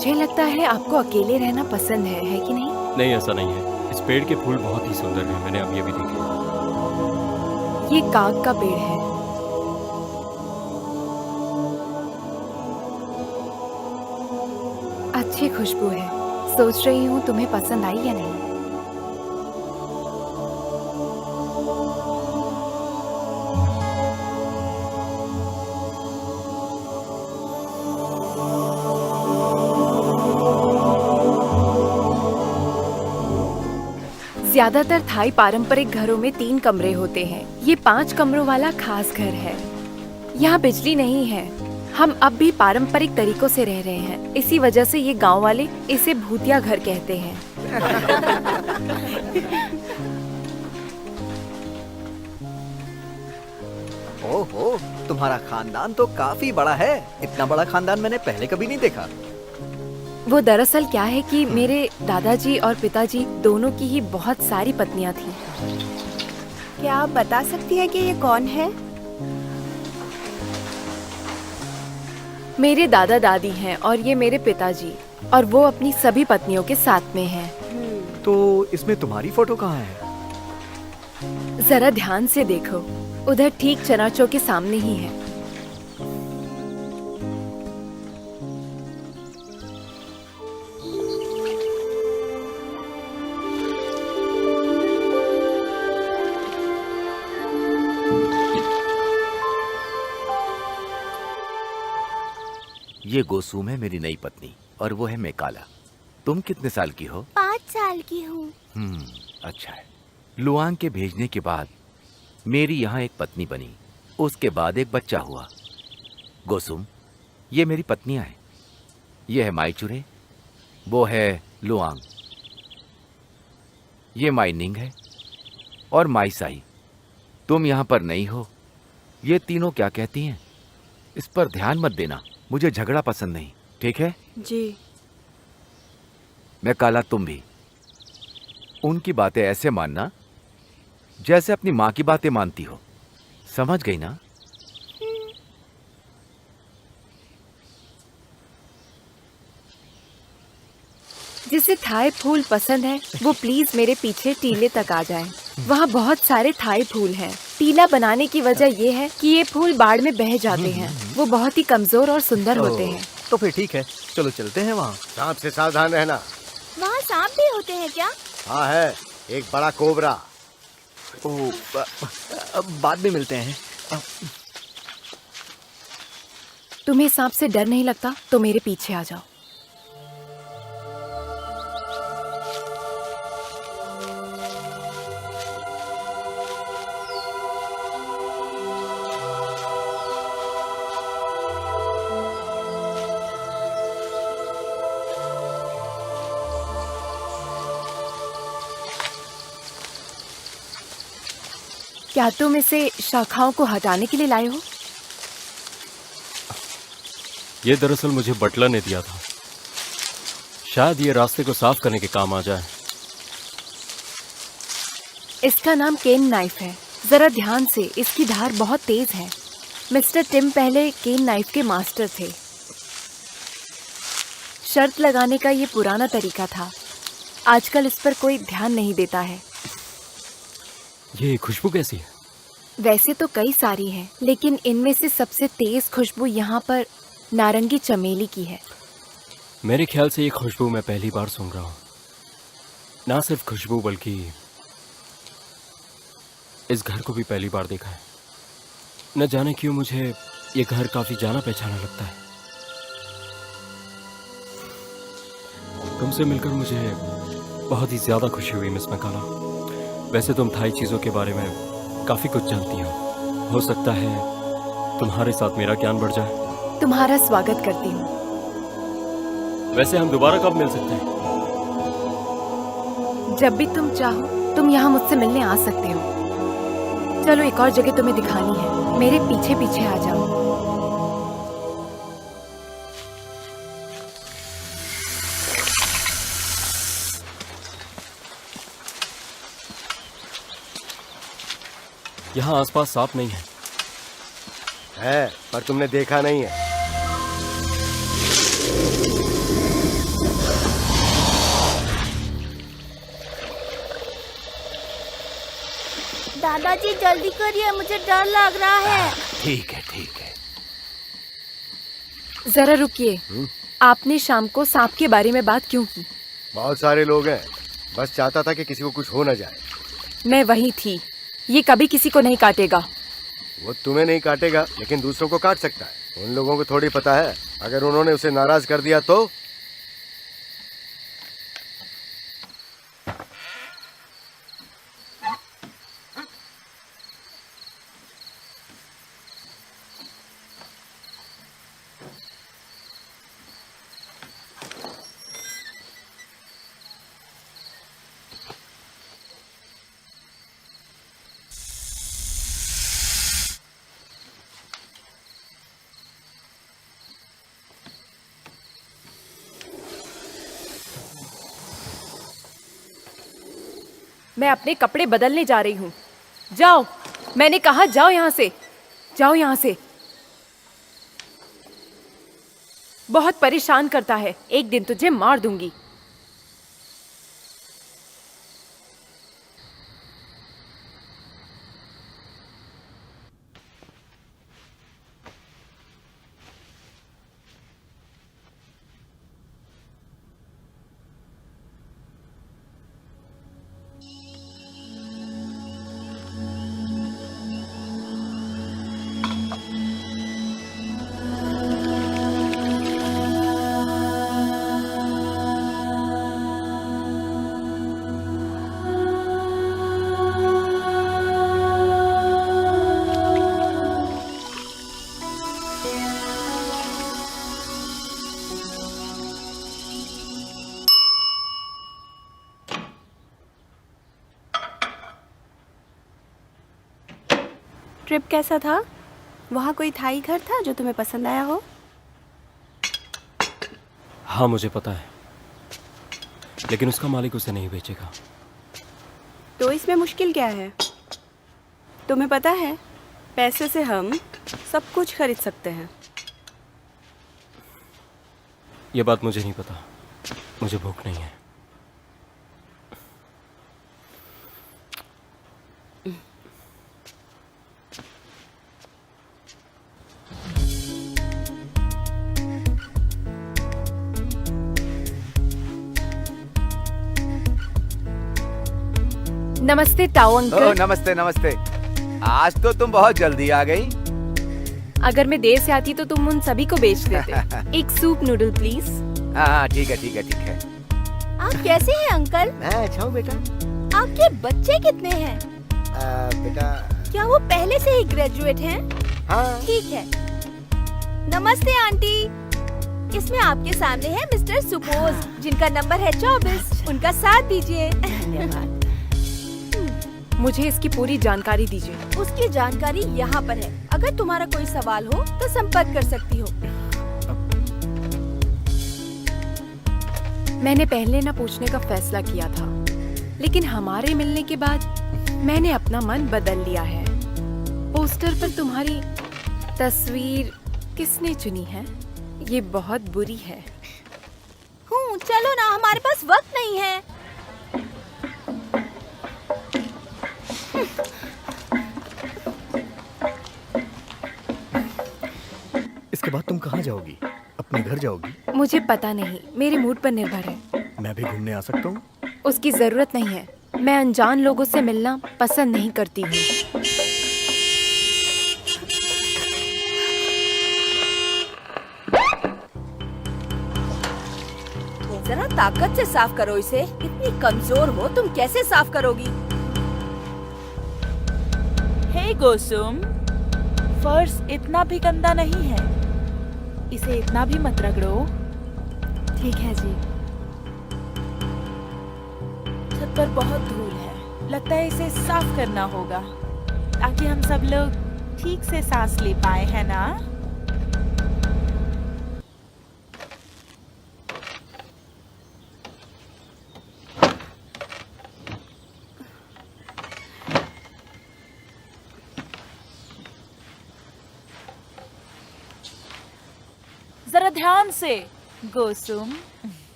मुझे लगता है आपको अकेले रहना पसंद है कि नहीं? नहीं, ऐसा नहीं है। इस पेड़ के फूल बहुत ही सुंदर हैं, मैंने अभी अभी देखे। ये काग का पेड़ है। अच्छी खुशबू है। सोच रही हूँ तुम्हें पसंद आई या नहीं। ज्यादातर थाई पारंपरिक घरों में 3 कमरे होते हैं। ये 5 कमरों वाला खास घर है। यहाँ बिजली नहीं है। हम अब भी पारंपरिक तरीकों से रह रहे हैं। इसी वजह से ये गांव वाले इसे भूतिया घर कहते हैं। ओहो, तुम्हारा खानदान तो काफी बड़ा है। इतना बड़ा खानदान मैंने पहले कभी नहीं देखा। वो दरअसल क्या है कि मेरे दादाजी और पिताजी दोनों की ही बहुत सारी पत्नियां थीं। क्या आप बता सकती हैं कि ये कौन है? मेरे दादा दादी हैं और ये मेरे पिताजी, और वो अपनी सभी पत्नियों के साथ में हैं। तो इसमें तुम्हारी फोटो कहाँ है? जरा ध्यान से देखो, उधर ठीक चनाचो के सामने ही है। ये गोसूम है मेरी नई पत्नी, और वो है मेकाला। तुम कितने साल की हो? 5 साल की हूँ। अच्छा है। लुआंग के भेजने के बाद मेरी यहाँ एक पत्नी बनी, उसके बाद एक बच्चा हुआ। गोसूम, ये मेरी पत्नियां हैं। ये है माईचुरे, वो है लुआंग, ये माइनिंग है, और माईसाई। तुम यहाँ पर नहीं हो। ये तीनों क्या कहती हैं, इस पर ध्यान मत देना। मुझे झगड़ा पसंद नहीं, ठीक है? जी। मैं काला, तुम भी उनकी बातें ऐसे मानना जैसे अपनी माँ की बातें मानती हो। समझ गई ना? जिसे थाई फूल पसंद है वो प्लीज मेरे पीछे टीले तक आ जाए। वहाँ बहुत सारे थाई फूल हैं। टीला बनाने की वजह ये है कि ये फूल बाढ़ में बह जाते हैं। वो बहुत ही कमजोर और सुंदर होते हैं। तो फिर ठीक है, चलो चलते हैं वहाँ। सांप से सावधान रहना। वहाँ सांप भी होते हैं क्या? हाँ है, एक बड़ा कोबरा। बाद में मिलते हैं। तुम्हें सांप से डर नहीं लगता तो मेरे पीछे आ जाओ। क्या तुम इसे शाखाओं को हटाने के लिए लाए हो? ये दरअसल मुझे बटलर ने दिया था। शायद ये रास्ते को साफ करने के काम आ जाए। इसका नाम केन नाइफ है। जरा ध्यान से, इसकी धार बहुत तेज है। मिस्टर टिम पहले केन नाइफ के मास्टर थे। शर्त लगाने का ये पुराना तरीका था। आजकल इस पर कोई ध्यान नहीं देता है। ये खुशबू कैसी है? वैसे तो कई सारी हैं, लेकिन इनमें से सबसे तेज खुशबू यहाँ पर नारंगी चमेली की है। मेरे ख्याल से ये खुशबू मैं पहली बार सुन रहा हूँ। ना सिर्फ खुशबू बल्कि इस घर को भी पहली बार देखा है। न जाने क्यों मुझे ये घर काफी जाना पहचाना लगता है। तुमसे मिलकर मुझे बहुत ही ज्यादा खुशी हुई मिस मकाला। वैसे तुम थाई चीजों के बारे में काफी कुछ जानती हो। हो सकता है तुम्हारे साथ मेरा ज्ञान बढ़ जाए। तुम्हारा स्वागत करती हूँ। वैसे हम दोबारा कब मिल सकते हैं? जब भी तुम चाहो तुम यहाँ मुझसे मिलने आ सकते हो। चलो एक और जगह तुम्हें दिखानी है। मेरे पीछे पीछे आ जाओ। यहाँ आसपास सांप नहीं है। है, पर तुमने देखा नहीं है। दादाजी जल्दी करिए, मुझे डर लग रहा है। ठीक है ठीक है। जरा रुकिए, आपने शाम को सांप के बारे में बात क्यों की? बहुत सारे लोग हैं, बस चाहता था कि किसी को कुछ हो ना जाए। मैं वही थी। ये कभी किसी को नहीं काटेगा। वो तुम्हें नहीं काटेगा, लेकिन दूसरों को काट सकता है। उन लोगों को थोड़ी पता है, अगर उन्होंने उसे नाराज कर दिया तो। मैं अपने कपड़े बदलने जा रही हूँ। जाओ, मैंने कहा जाओ यहाँ से, जाओ यहाँ से। बहुत परेशान करता है, एक दिन तुझे मार दूंगी। ट्रिप कैसा था? वहाँ कोई थाई घर था जो तुम्हें पसंद आया हो? हाँ मुझे पता है, लेकिन उसका मालिक उसे नहीं बेचेगा। तो इसमें मुश्किल क्या है? तुम्हें पता है, पैसे से हम सब कुछ खरीद सकते हैं। ये बात मुझे नहीं पता, मुझे भूख नहीं है। नमस्ते ताऊ ओ, अंकल। नमस्ते नमस्ते। आज तो तुम बहुत जल्दी आ गई। अगर मैं देर से आती तो तुम उन सभी को बेच देते। एक सूप नूडल प्लीज। हाँ ठीक है ठीक है ठीक है। आप कैसे हैं अंकल? मैं अच्छा हूँ बेटा। आपके बच्चे कितने हैं? बेटा क्या वो पहले से ही ग्रेजुएट हैं? हाँ। ठीक है। नमस्ते आंटी। इसमें आपके सामने है मिस्टर सुपोज, जिनका नंबर है 24। उनका साथ दीजिए। धन्यवाद। मुझे इसकी पूरी जानकारी दीजिए। उसकी जानकारी यहाँ पर है। अगर तुम्हारा कोई सवाल हो तो संपर्क कर सकती हो। मैंने पहले न पूछने का फैसला किया था, लेकिन हमारे मिलने के बाद मैंने अपना मन बदल लिया है। पोस्टर पर तुम्हारी तस्वीर किसने चुनी है? ये बहुत बुरी है। चलो ना, हमारे पास वक्त नहीं है। इसके बाद तुम कहाँ जाओगी? अपने घर जाओगी? मुझे पता नहीं, मेरे मूड पर निर्भर है। मैं भी घूमने आ सकता हूँ? उसकी जरूरत नहीं है। मैं अनजान लोगों से मिलना पसंद नहीं करती हूँ। जरा ताकत से साफ करो इसे। इतनी कमजोर हो, तुम कैसे साफ करोगी? हे गोसुम, फर्श इतना भी गंदा नहीं है। इसे इतना भी मत रगड़ो। ठीक है जी। छत पर बहुत धूल है, लगता है इसे साफ करना होगा ताकि हम सब लोग ठीक से सांस ले पाए, है ना? जरा ध्यान से गोसुम।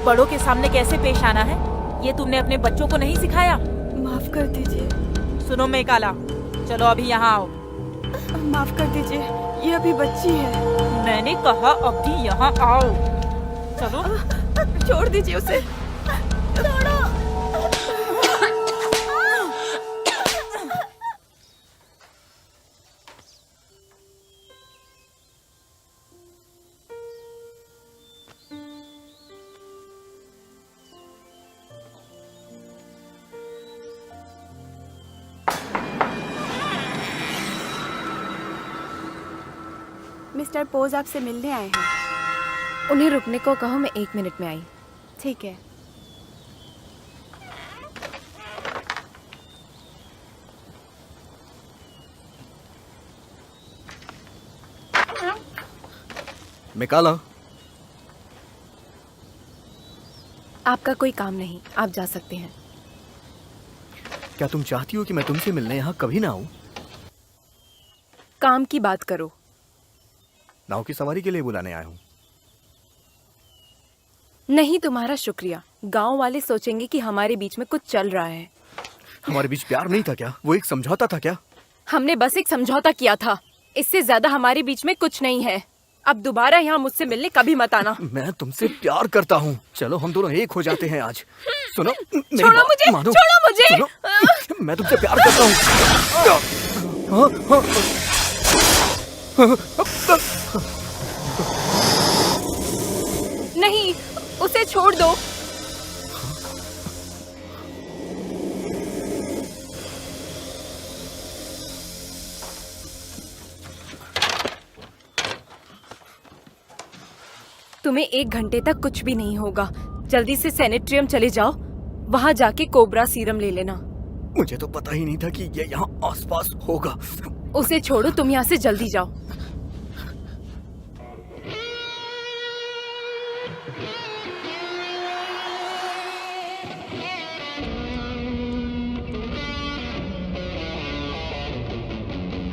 बड़ों के सामने कैसे पेश आना है ये तुमने अपने बच्चों को नहीं सिखाया? माफ कर दीजिए। सुनो मेकाला, चलो अभी यहाँ आओ। माफ कर दीजिए, ये अभी बच्ची है। मैंने कहा अभी यहाँ आओ। चलो। छोड़ दीजिए उसे। मिस्टर पोज आपसे मिलने आए हैं। उन्हें रुकने को कहो, मैं 1 मिनट में आई। ठीक है। मिकाला, आपका कोई काम नहीं, आप जा सकते हैं। क्या तुम चाहती हो कि मैं तुमसे मिलने यहाँ कभी ना आऊं? काम की बात करो। नाव की सवारी के लिए बुलाने आया हूँ। नहीं, तुम्हारा शुक्रिया। गांव वाले सोचेंगे कि हमारे बीच में कुछ चल रहा है। हमारे बीच प्यार नहीं था क्या? वो एक समझौता था क्या? हमने बस एक समझौता किया था, इससे ज्यादा हमारे बीच में कुछ नहीं है। अब दोबारा यहाँ मुझसे मिलने कभी मत आना। मैं तुमसे प्यार करता हूँ। चलो हम दोनों एक हो जाते हैं आज। सुनो, मेरी छोड़ो बात मुझे, मानो। छोड़ो मुझे। सुनो, मैं तुमसे प्यार करता हूँ। नहीं, उसे छोड़ दो। तुम्हें 1 घंटे तक कुछ भी नहीं होगा। जल्दी से सैनिटरियम चले जाओ, वहां जाके कोबरा सीरम ले लेना। मुझे तो पता ही नहीं था कि ये यहाँ आसपास होगा। उसे छोड़ो, तुम यहाँ से जल्दी जाओ।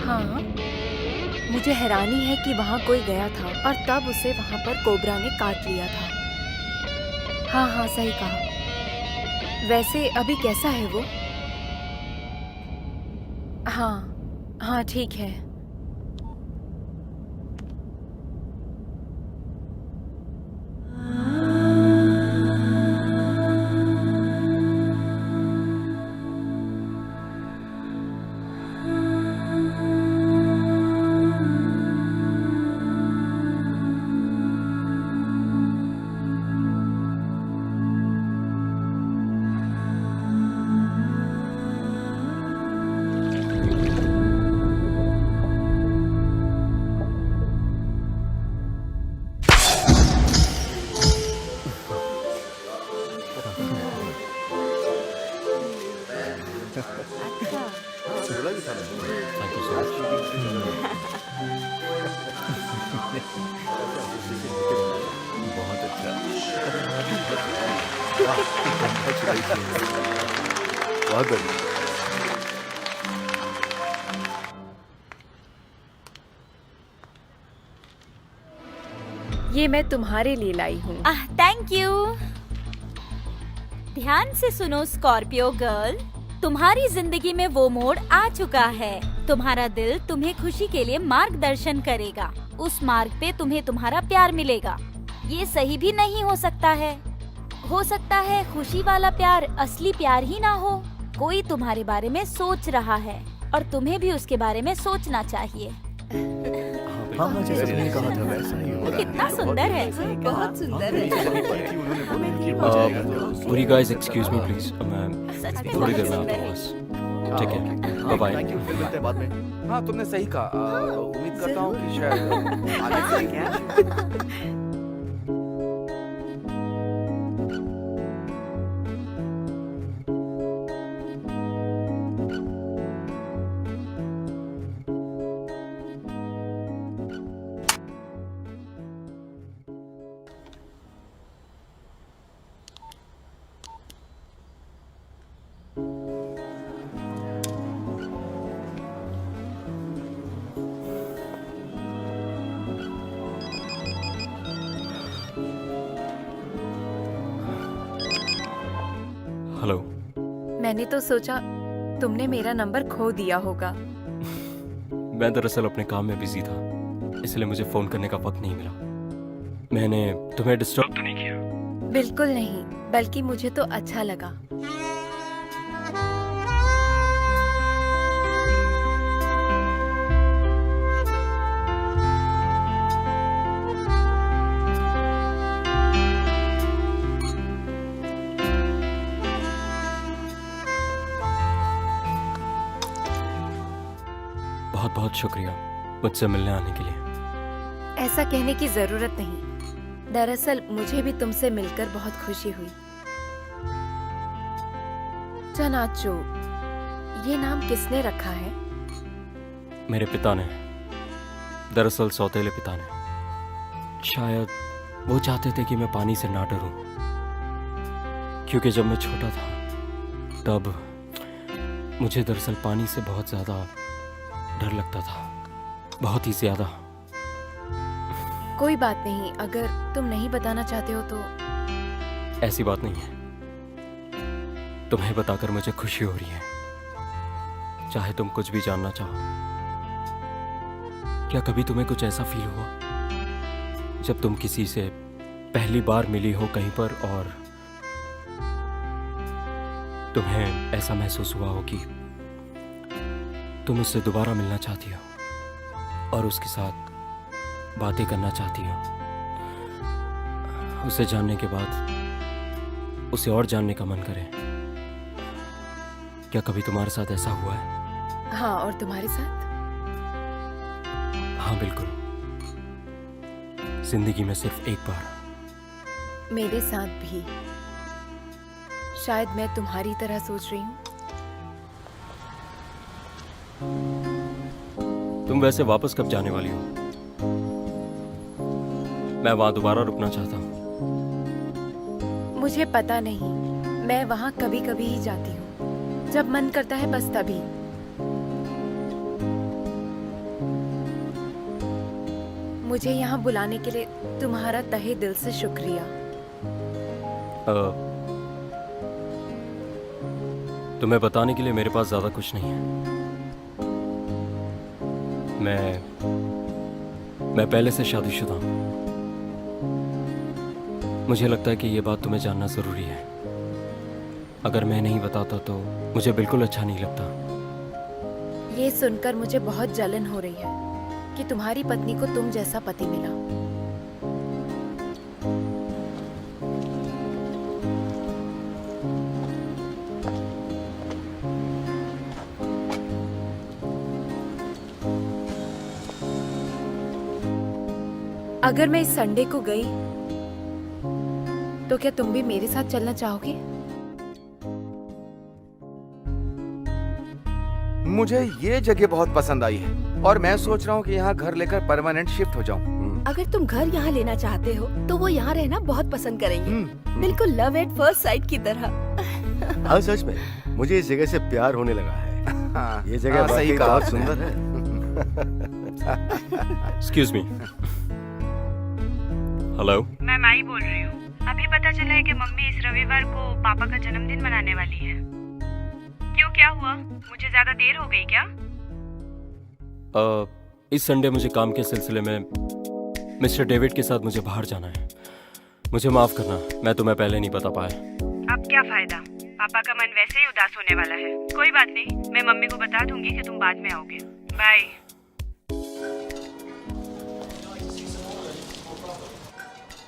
हाँ, मुझे हैरानी है कि वहाँ कोई गया था और तब उसे वहाँ पर कोबरा ने काट लिया था। हाँ हाँ, सही कहा। वैसे अभी कैसा है वो? हाँ हाँ, ठीक है। बहुत अच्छा। बहुत बढ़िया। ये मैं तुम्हारे लिए लाई हूँ। Thank you. ध्यान से सुनो स्कॉर्पियो गर्ल, तुम्हारी जिंदगी में वो मोड़ आ चुका है। तुम्हारा दिल तुम्हें खुशी के लिए मार्गदर्शन करेगा। उस मार्ग पे तुम्हें तुम्हारा प्यार मिलेगा। ये सही भी नहीं हो सकता है। हो सकता है खुशी वाला प्यार असली प्यार ही ना हो। कोई तुम्हारे बारे में सोच रहा है और तुम्हें भी उसके बारे में सोचना चाहिए। हाँ, जैसे तुमने कहा था वैसा ही हो रहा है। कितना सुंदर है। बहुत सुंदर है। Would you guys excuse me please? मैं सच में थोड़ी बहुत देर में सुंदर आता हूँ है। बस। ठीक है, बाय बाय। थैंक यू, फिर मिलते हैं बाद में। हाँ, तुमने सही कहा। उम्मीद करता हूँ कि शायद आगे से क्या? मैंने तो सोचा तुमने मेरा नंबर खो दिया होगा। मैं दरअसल अपने काम में बिजी था, इसलिए मुझे फोन करने का वक्त नहीं मिला। मैंने तुम्हें डिस्टर्ब तो नहीं किया? बिल्कुल नहीं, बल्कि मुझे तो अच्छा लगा। बहुत बहुत शुक्रिया मुझसे मिलने आने के लिए। ऐसा कहने की जरूरत नहीं। दरअसल मुझे भी तुमसे मिलकर बहुत खुशी हुई। चनाचो, ये नाम किसने रखा है? मेरे पिता ने, दरअसल सौतेले पिता ने। शायद वो चाहते थे कि मैं पानी से ना डरूं, क्योंकि जब मैं छोटा था तब मुझे दरअसल पानी से बहुत ज्यादा डर लगता था, बहुत ही ज्यादा। कोई बात नहीं, अगर तुम नहीं बताना चाहते हो तो। ऐसी बात नहीं है, तुम्हें बताकर मुझे खुशी हो रही है। चाहे तुम कुछ भी जानना चाहो। क्या कभी तुम्हें कुछ ऐसा फील हुआ जब तुम किसी से पहली बार मिली हो कहीं पर और तुम्हें ऐसा महसूस हुआ हो कि तुम उससे दोबारा मिलना चाहती हो और उसके साथ बातें करना चाहती हो? उसे जानने के बाद उसे और जानने का मन करे। क्या कभी तुम्हारे साथ ऐसा हुआ है? हाँ, और तुम्हारे साथ? हाँ बिल्कुल, जिंदगी में सिर्फ एक बार। मेरे साथ भी। शायद मैं तुम्हारी तरह सोच रही हूँ। तुम वैसे वापस कब जाने वाली हो? मैं वहां दोबारा रुकना चाहता हूँ। मुझे पता नहीं, मैं वहाँ कभी कभी ही जाती हूँ, जब मन करता है बस तभी। मुझे यहाँ बुलाने के लिए तुम्हारा तहे दिल से शुक्रिया। तुम्हें बताने के लिए मेरे पास ज्यादा कुछ नहीं है। मैं पहले से शादीशुदा हूं। मुझे लगता है कि ये बात तुम्हें जानना जरूरी है। अगर मैं नहीं बताता तो मुझे बिल्कुल अच्छा नहीं लगता। ये सुनकर मुझे बहुत जलन हो रही है कि तुम्हारी पत्नी को तुम जैसा पति मिला। अगर मैं इस संडे को गई तो क्या तुम भी मेरे साथ चलना चाहोगे? मुझे ये जगह बहुत पसंद आई है और मैं सोच रहा हूँ कि यहाँ घर लेकर परमानेंट शिफ्ट हो जाऊँ। अगर तुम घर यहाँ लेना चाहते हो तो वो यहाँ रहना बहुत पसंद करेंगे। बिल्कुल लव एट फर्स्ट साइट की तरह। हाँ सच में, मुझे इस जगह से प्यार होने लगा है। हाँ, ये जगह सही वाकई कहा बहुत आपने। सुंदर है। Excuse me. हेलो। मैं माई बोल रही हूँ। अभी पता चला है कि मम्मी इस रविवार को पापा का जन्मदिन मनाने वाली है। क्यों, क्या हुआ? मुझे ज्यादा देर हो गई क्या? इस संडे मुझे काम के सिलसिले में मिस्टर डेविड के साथ मुझे बाहर जाना है। मुझे माफ करना, मैं तुम्हें पहले नहीं बता पाया। अब क्या फायदा, पापा का मन वैसे ही उदास होने वाला है। कोई बात नहीं, मैं मम्मी को बता दूंगी कि तुम बाद में आओगे। बाय।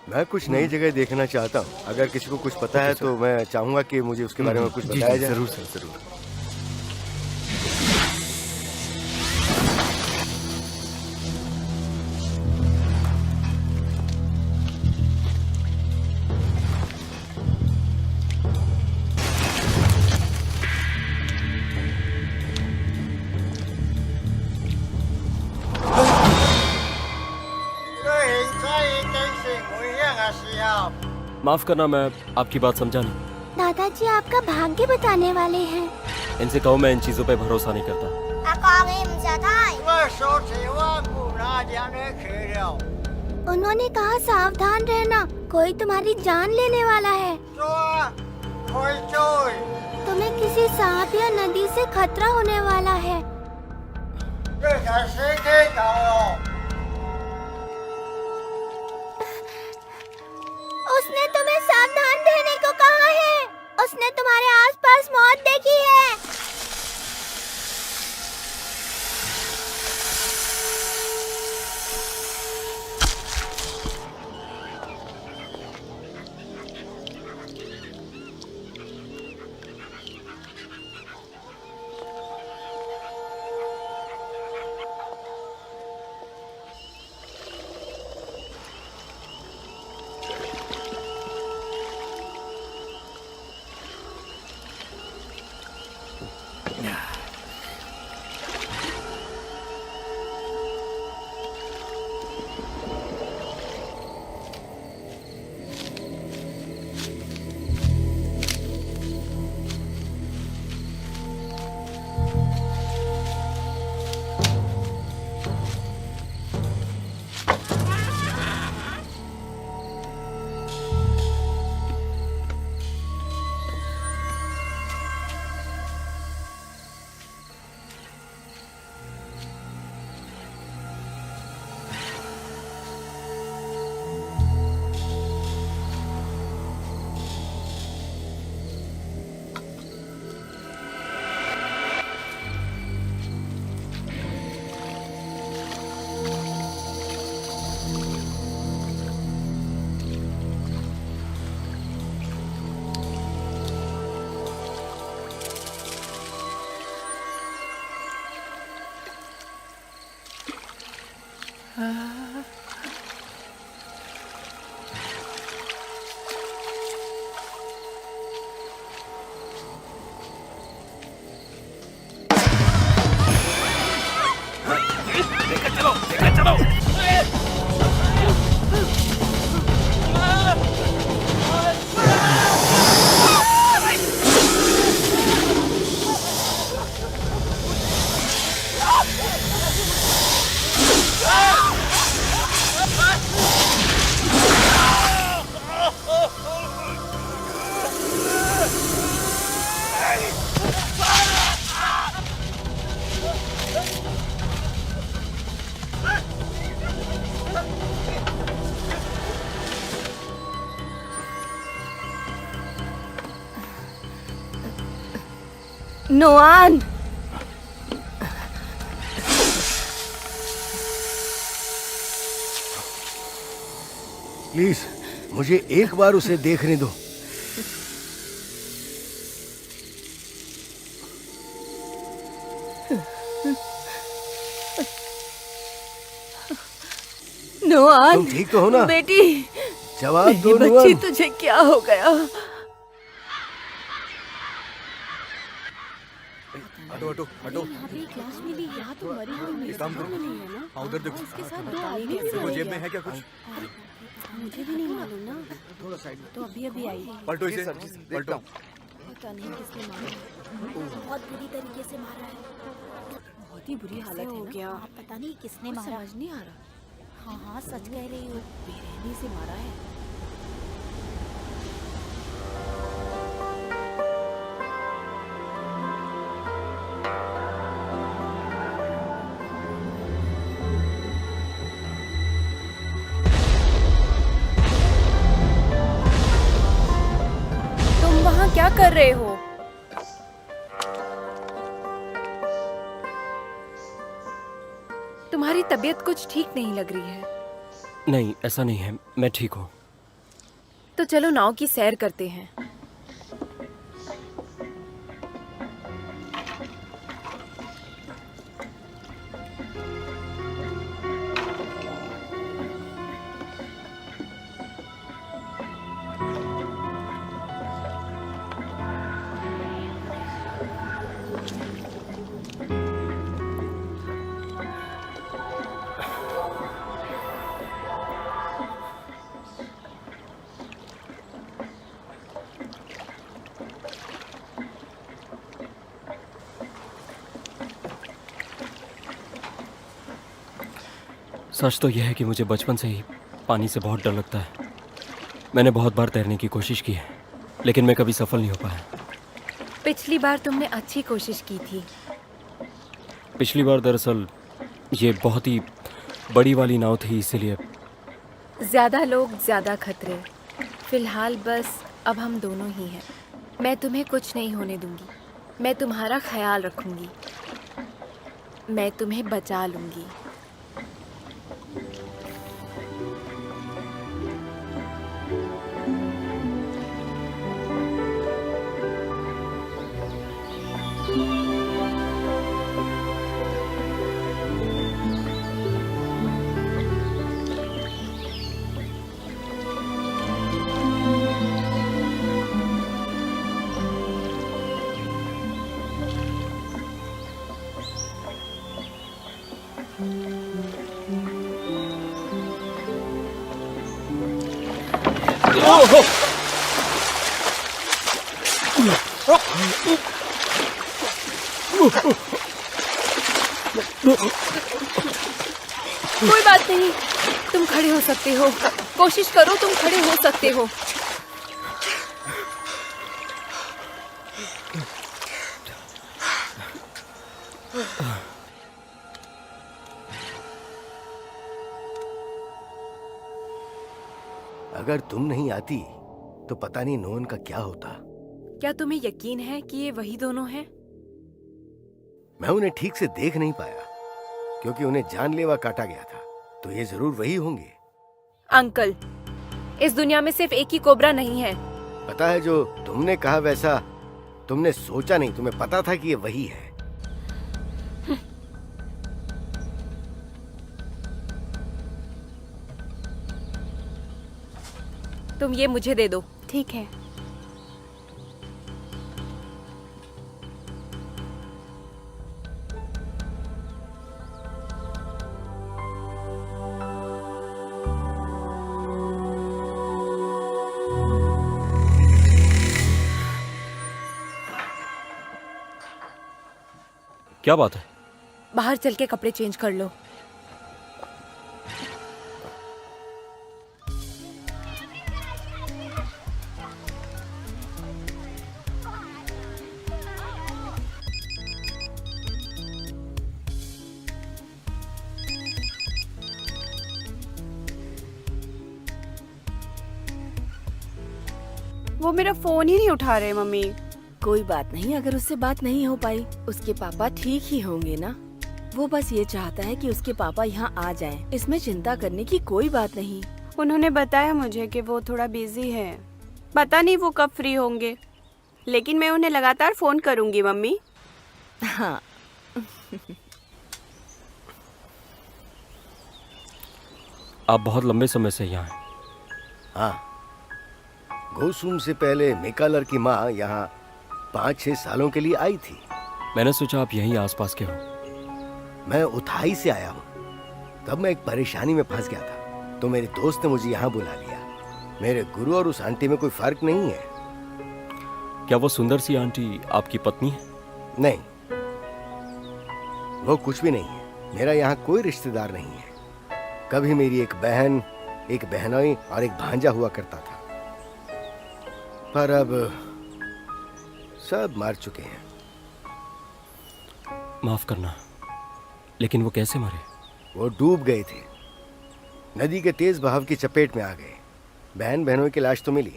मैं कुछ नई जगह देखना चाहता हूँ। अगर किसी को कुछ पता है तो मैं चाहूंगा कि मुझे उसके बारे में कुछ बताया जाए। जरूर सर, जरूर। माफ करना, मैं आपकी बात समझा नहीं। दादाजी आपका भाग्य बताने वाले हैं। इनसे कहो मैं इन चीजों पे भरोसा नहीं करता। उन्होंने कहा सावधान रहना, कोई तुम्हारी जान लेने वाला है। तुम्हें किसी सांप या नदी से खतरा होने वाला है। उसने तुम्हें सावधान रहने को कहा है। उसने तुम्हारे आसपास मौत देखी है। नोआन, प्लीज मुझे एक बार उसे देखने दो। नोआन, तुम ठीक तो हो ना? बेटी, जवाब मेरी दो बच्ची, नुआन। तुझे क्या हो गया? हटो हटो हटो। क्लास मिली यहाँ तो मरी हुई एक काम करो, हाँ उधर देखो। उसके साथ दो आदमी भी देखो रह जेब गए। में है क्या कुछ? मुझे भी नहीं मालूम ना। थोड़ा साइड में। तो अभी आई। पलटो इसे, पलटो। पता नहीं किसने मारा। बहुत बुरी तरीके से मारा है। बहुत ही बुरी हालत हो है गया। पता नहीं किसने मारा। समझ नहीं आ रहा। हाँ हाँ सच कह रही हूँ। बेरहमी से मारा है। तुम वहाँ क्या कर रहे हो? तुम्हारी तबीयत कुछ ठीक नहीं लग रही है। नहीं, ऐसा नहीं है, मैं ठीक हूँ। तो चलो नाव की सैर करते हैं। सच तो यह है कि मुझे बचपन से ही पानी से बहुत डर लगता है। मैंने बहुत बार तैरने की कोशिश की है, लेकिन मैं कभी सफल नहीं हो पाया। पिछली बार तुमने अच्छी कोशिश की थी। पिछली बार दरअसल ये बहुत ही बड़ी वाली नाव थी, इसीलिए। ज्यादा लोग ज्यादा खतरे। फिलहाल बस अब हम दोनों ही हैं। मैं तुम्हें कुछ नहीं होने दूंगी। मैं तुम्हारा ख्याल रखूंगी। मैं तुम्हें बचा लूंगी। कोई बात नहीं, तुम खड़े हो सकते हो। कोशिश करो, तुम खड़े हो सकते हो। अगर तुम नहीं आती तो पता नहीं नोन का क्या होता। क्या तुम्हें यकीन है कि ये वही दोनों हैं? मैं उन्हें ठीक से देख नहीं पाया क्योंकि उन्हें जानलेवा काटा गया था, तो ये जरूर वही होंगे। अंकल, इस दुनिया में सिर्फ एक ही कोबरा नहीं है। पता है, जो तुमने कहा वैसा तुमने सोचा नहीं, तुम्हें पता था कि ये वही है। तुम ये मुझे दे दो। ठीक है। क्या बात है? बाहर चल के कपड़े चेंज कर लो। वो मेरा फोन ही नहीं उठा रहे मम्मी। कोई बात नहीं, अगर उससे बात नहीं हो पाई, उसके पापा ठीक ही होंगे ना। वो बस ये चाहता है कि उसके पापा यहाँ आ जाएं। इसमें चिंता करने की कोई बात नहीं। उन्होंने बताया मुझे कि वो थोड़ा बिजी है। पता नहीं वो कब फ्री होंगे, लेकिन मैं उन्हें लगातार फोन करूंगी मम्मी। हाँ। आप बहुत लंबे समय से यहाँ हैं। हाँ, गोसुम से पहले मिकालर की माँ यहाँ 5-6 सालों के लिए आई थी। मैंने सोचा आप यहीं आसपास के हो। मैं उथाई से आया हूँ। तब मैं एक परेशानी में फंस गया था, तो मेरे दोस्त ने मुझे यहाँ बुला लिया। मेरे गुरु और उस आंटी में कोई फर्क नहीं है। क्या वो सुंदर सी आंटी आपकी पत्नी है? नहीं, वो कुछ भी नहीं है। मेरा यहाँ कोई रिश्तेदार नहीं है। कभी मेरी एक बहन, एक बहनोई और एक भांजा हुआ करता था, पर अब सब मर चुके हैं। माफ करना, लेकिन वो कैसे मरे? वो डूब गए थे, नदी के तेज बहाव की चपेट में आ गए। बहन बहनों की लाश तो मिली,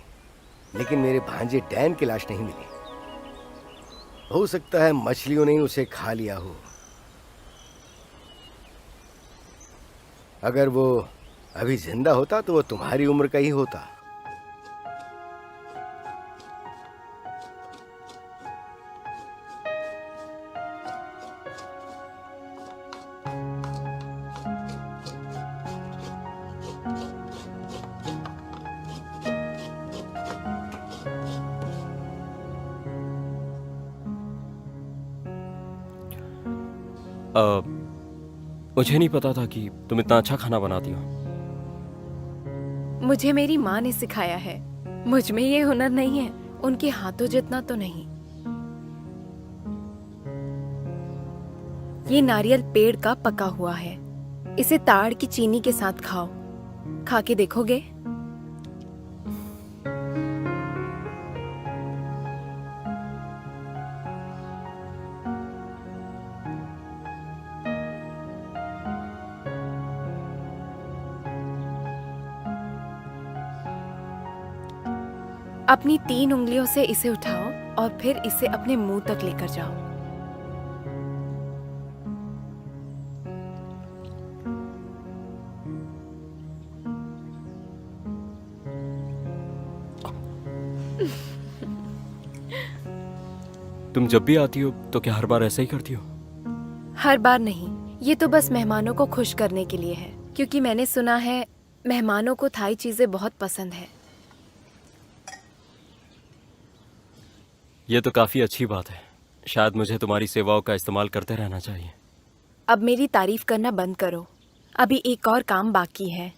लेकिन मेरे भांजे डैन की लाश नहीं मिली। हो सकता है मछलियों ने उसे खा लिया हो। अगर वो अभी जिंदा होता तो वो तुम्हारी उम्र का ही होता। मुझे नहीं पता था कि तुम इतना अच्छा खाना बनाती हो। मुझे मेरी माँ ने सिखाया है। मुझ में ये हुनर नहीं है, उनके हाथों जितना तो नहीं। ये नारियल पेड़ का पका हुआ है। इसे ताड़ की चीनी के साथ खाओ। खा के देखोगे? अपनी 3 उंगलियों से इसे उठाओ और फिर इसे अपने मुंह तक लेकर जाओ। तुम जब भी आती हो तो क्या हर बार ऐसा ही करती हो? हर बार नहीं, ये तो बस मेहमानों को खुश करने के लिए है, क्योंकि मैंने सुना है मेहमानों को थाई चीजें बहुत पसंद है। ये तो काफी अच्छी बात है। शायद मुझे तुम्हारी सेवाओं का इस्तेमाल करते रहना चाहिए। अब मेरी तारीफ करना बंद करो, अभी एक और काम बाकी है।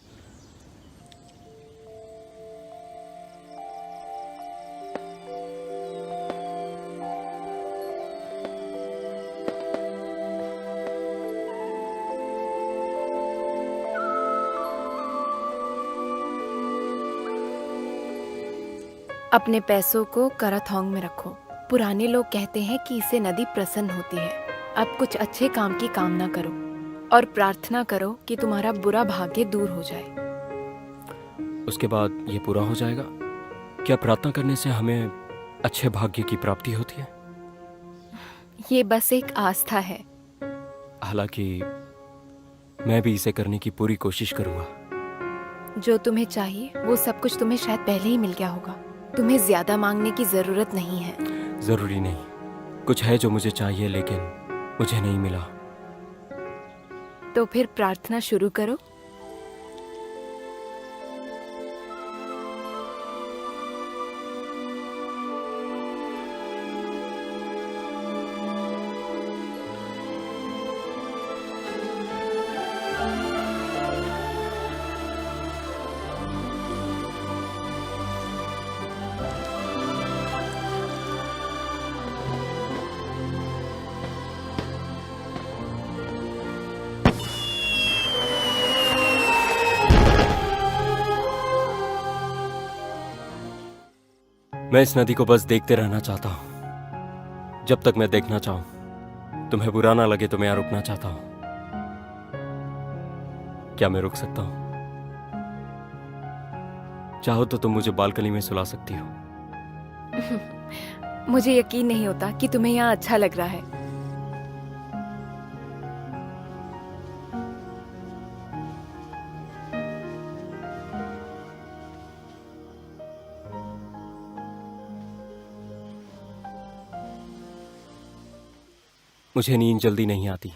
अपने पैसों को कराथोंग में रखो। पुराने लोग कहते हैं कि इससे नदी प्रसन्न होती है। अब कुछ अच्छे काम की कामना करो और प्रार्थना करो कि तुम्हारा बुरा भाग्य दूर हो जाए। उसके बाद ये पूरा हो जाएगा? क्या प्रार्थना करने से हमें अच्छे भाग्य की प्राप्ति होती है? ये बस एक आस्था है। हालांकि मैं भी इसे करने की पूरी कोशिश करूंगा। जो तुम्हें चाहिए वो सब कुछ तुम्हें शायद पहले ही मिल गया होगा। तुम्हें ज्यादा मांगने की जरूरत नहीं है। जरूरी नहीं। कुछ है जो मुझे चाहिए लेकिन मुझे नहीं मिला। तो फिर प्रार्थना शुरू करो। मैं इस नदी को बस देखते रहना चाहता हूं जब तक मैं देखना चाहूं। तुम्हें बुरा ना लगे तो मैं यहाँ रुकना चाहता हूं। क्या मैं रुक सकता हूं? चाहो तो तुम मुझे बालकनी में सुला सकती हो। मुझे यकीन नहीं होता कि तुम्हें यहाँ अच्छा लग रहा है। मुझे नींद जल्दी नहीं आती।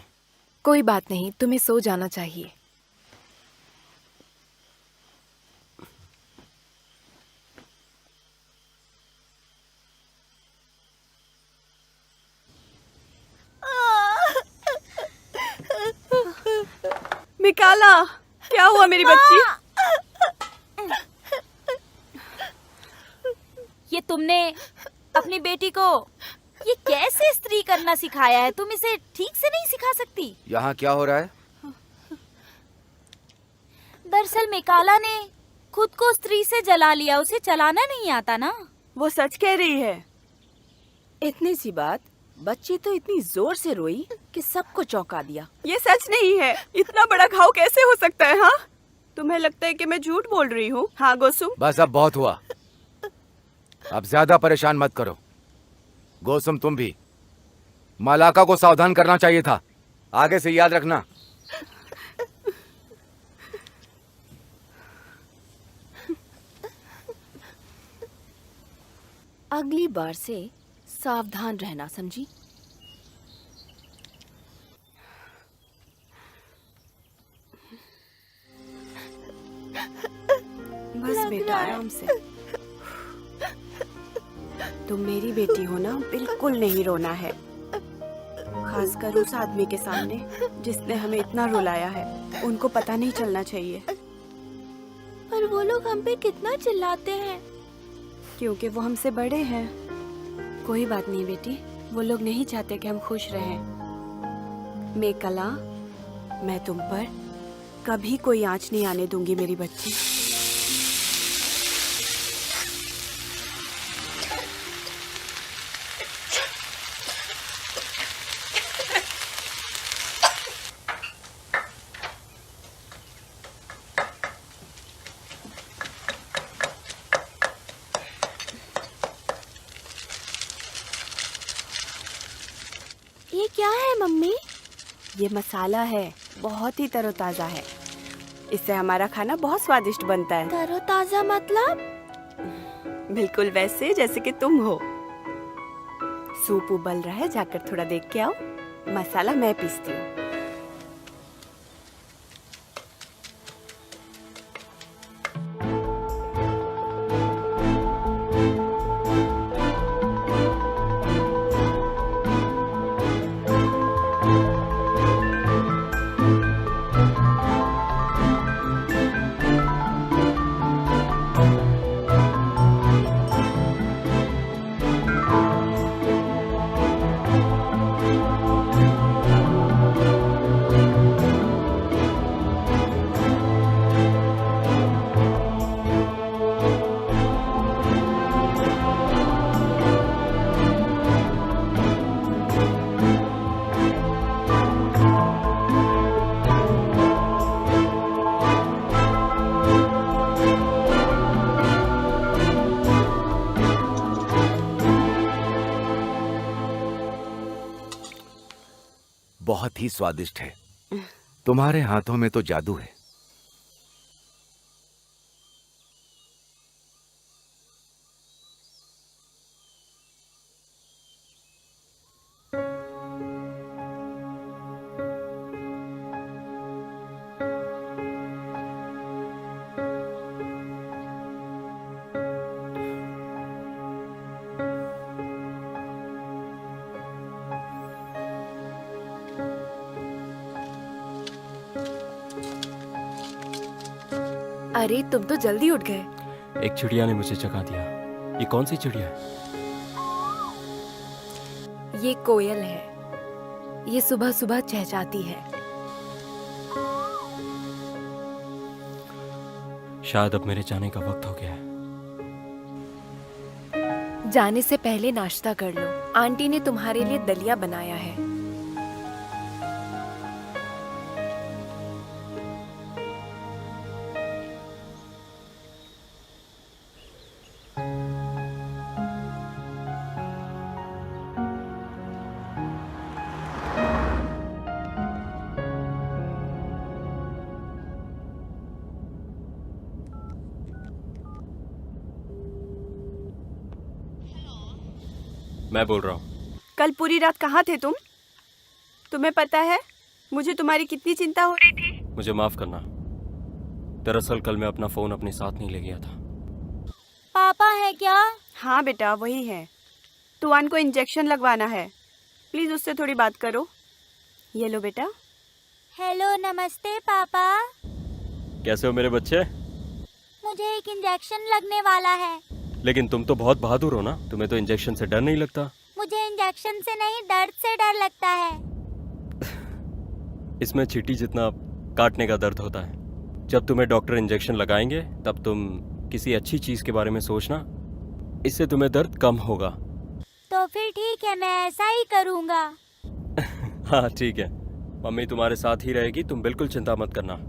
कोई बात नहीं, तुम्हें सो जाना चाहिए। मिकाला, क्या हुआ मेरी बच्ची? ये तुमने अपनी बेटी को ये कैसे स्त्री करना सिखाया है? तुम इसे ठीक से नहीं सिखा सकती? यहाँ क्या हो रहा है? दरअसल मिकाला ने खुद को स्त्री से जला लिया। उसे चलाना नहीं आता ना। वो सच कह रही है। इतनी सी बात, बच्ची तो इतनी जोर से रोई कि सबको चौंका दिया। ये सच नहीं है। इतना बड़ा घाव कैसे हो सकता है? हाँ, तुम्हें लगता है कि मैं झूठ बोल रही हूँ? हाँ गोसुम। बस अब बहुत हुआ। अब ज्यादा परेशान मत करो। गोसुम, तुम भी मलाका को सावधान करना चाहिए था। आगे से याद रखना। अगली बार से सावधान रहना, समझी? बस बेटा, आराम से। तुम मेरी बेटी हो ना, बिल्कुल नहीं रोना है। खासकर उस आदमी के सामने जिसने हमें इतना रुलाया है। उनको पता नहीं चलना चाहिए। पर वो लोग हम पे कितना चिल्लाते हैं। क्योंकि वो हमसे बड़े हैं। कोई बात नहीं बेटी, वो लोग नहीं चाहते कि हम खुश रहें। मेकला, मैं तुम पर कभी कोई आंच नहीं आने दूंगी मेरी बच्ची। ये क्या है मम्मी? ये मसाला है, बहुत ही तरोताजा है। इससे हमारा खाना बहुत स्वादिष्ट बनता है। तरोताजा मतलब? बिल्कुल वैसे जैसे कि तुम हो। सूप उबल रहा है, जाकर थोड़ा देख के आओ। मसाला मैं पीसती हूँ। बहुत ही स्वादिष्ट है। तुम्हारे हाथों में तो जादू है। अरे तुम तो जल्दी उठ गए। एक चिड़िया ने मुझे जगा दिया। ये कौन सी चिड़िया है? ये कोयल है। ये सुबह सुबह चहचहाती है। शायद अब मेरे जाने का वक्त हो गया है। जाने से पहले नाश्ता कर लो। आंटी ने तुम्हारे लिए दलिया बनाया है। मैं बोल रहा हूँ। कल पूरी रात कहाँ थे तुम? तुम्हें पता है मुझे तुम्हारी कितनी चिंता हो रही थी। मुझे माफ करना। दरअसल कल मैं अपना फोन अपने साथ नहीं ले गया था। पापा है क्या? हाँ बेटा वही है। तुआन को इंजेक्शन लगवाना है। प्लीज उससे थोड़ी बात करो। ये लो बेटा। हेलो नमस्ते पापा। कैसे हो मेरे बच्चे? मुझे एक इंजेक्शन लगने वाला है। लेकिन तुम तो बहुत बहादुर हो ना, तुम्हें तो इंजेक्शन से डर नहीं लगता। मुझे इंजेक्शन से नहीं दर्द से डर लगता है। इसमें चींटी जितना काटने का दर्द होता है। जब तुम्हें डॉक्टर इंजेक्शन लगाएंगे तब तुम किसी अच्छी चीज के बारे में सोचना, इससे तुम्हें दर्द कम होगा। तो फिर ठीक है, मैं ऐसा ही करूँगा। हाँ ठीक है, मम्मी तुम्हारे साथ ही रहेगी, तुम बिल्कुल चिंता मत करना।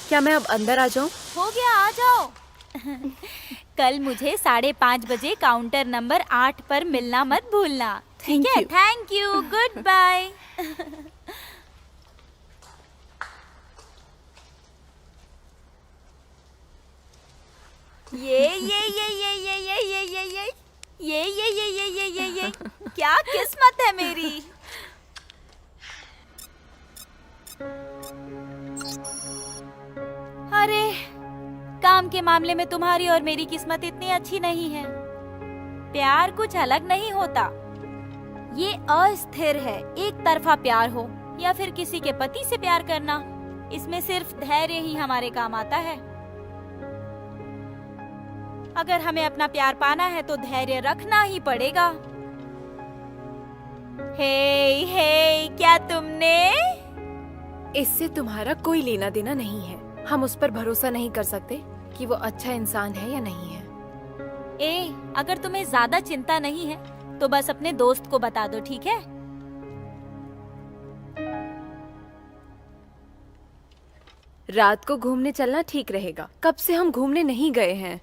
क्या मैं अब अंदर आ जाऊं? हो गया, आ जाओ। कल मुझे 5:30 बजे काउंटर नंबर 8 पर मिलना मत भूलना। ठीक है? Thank you. Good bye. ये क्या किस्मत है मेरी। अरे काम के मामले में तुम्हारी और मेरी किस्मत इतनी अच्छी नहीं है। प्यार कुछ अलग नहीं होता, ये अस्थिर है। एक तरफा प्यार हो या फिर किसी के पति से प्यार करना, इसमें सिर्फ धैर्य ही हमारे काम आता है। अगर हमें अपना प्यार पाना है तो धैर्य रखना ही पड़ेगा। हे, क्या तुमने? इससे तुम्हारा कोई लेना देना नहीं है। हम उस पर भरोसा नहीं कर सकते कि वो अच्छा इंसान है या नहीं है। अगर तुम्हें ज्यादा चिंता नहीं है तो बस अपने दोस्त को बता दो, ठीक है? रात को घूमने चलना ठीक रहेगा। कब से हम घूमने नहीं गए हैं।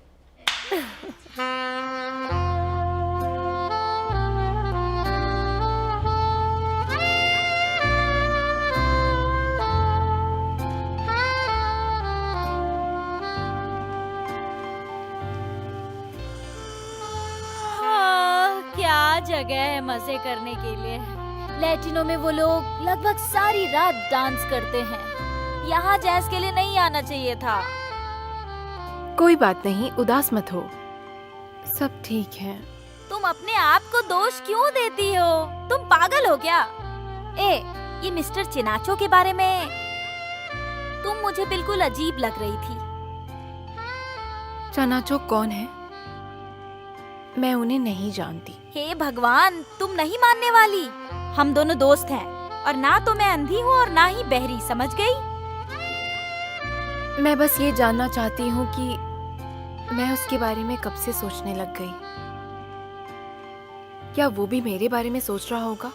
क्या जगह है मजे करने के लिए। लैटिनो में वो लोग लगभग सारी रात डांस करते हैं। यहाँ जैज के लिए नहीं आना चाहिए था। कोई बात नहीं, उदास मत हो, सब ठीक है। तुम अपने आप को दोष क्यों देती हो? तुम पागल हो क्या? ये मिस्टर चिनाचो के बारे में तुम मुझे बिल्कुल अजीब लग रही थी। चिनाचो कौन है? मैं उन्हें नहीं जानती। हे भगवान, तुम नहीं मानने वाली। हम दोनों दोस्त हैं और ना तो मैं अंधी हूँ और ना ही बहरी, समझ गई? मैं बस ये जानना चाहती हूँ कि मैं उसके बारे में कब से सोचने लग गई। क्या वो भी मेरे बारे में सोच रहा होगा?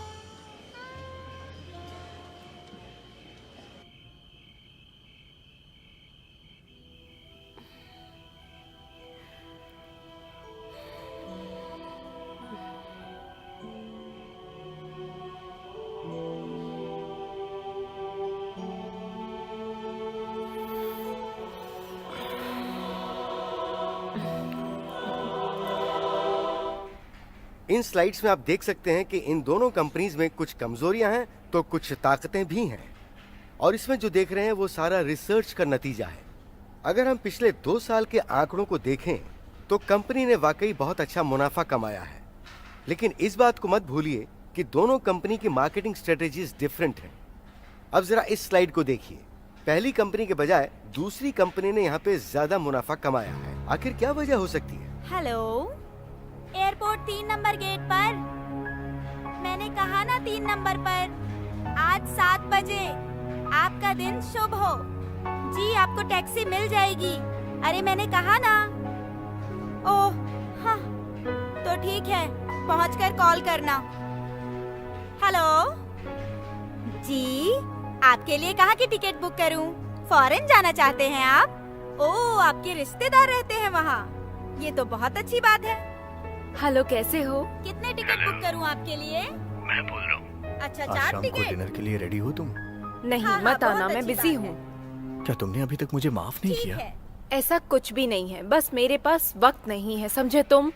इन स्लाइड्स में आप देख सकते हैं कि इन दोनों कंपनीज में कुछ कमजोरियां हैं तो कुछ ताकतें भी हैं। और इसमें जो देख रहे हैं वो सारा रिसर्च का नतीजा है। अगर हम पिछले 2 साल के आंकड़ों को देखें तो कंपनी ने वाकई बहुत अच्छा मुनाफा कमाया है। लेकिन इस बात को मत भूलिए कि दोनों कंपनी की मार्केटिंग स्ट्रेटेजीज डिफरेंट हैं। अब जरा इस स्लाइड को देखिए। पहली कंपनी के बजाय दूसरी कंपनी ने यहाँ पे ज्यादा मुनाफा कमाया है। आखिर क्या वजह हो सकती है? हेलो, एयरपोर्ट 3 नंबर गेट पर। मैंने कहा ना 3 नंबर पर। आज 7 बजे। आपका दिन शुभ हो। जी, आपको टैक्सी मिल जाएगी। अरे मैंने कहा ना। ओह हाँ, तो ठीक है, पहुंचकर कॉल करना। हेलो जी, आपके लिए कहाँ की टिकट बुक करूं? फॉरेन जाना चाहते हैं आप? ओह, आपके रिश्तेदार रहते हैं वहाँ। ये तो बहुत अच्छी बात है। हेलो, कैसे हो? कितने टिकट बुक करूं आपके लिए? मैं बोल रहा हूँ। अच्छा, आज 4 शाम को टिकट। डिनर के लिए रेडी हो तुम? नहीं, हाँ, मत बहुत आना, मैं अच्छी बिजी बात हूँ। क्या तुमने अभी तक मुझे माफ नहीं ठीक किया? है। ऐसा कुछ भी नहीं है, बस मेरे पास वक्त नहीं है, समझे तुम?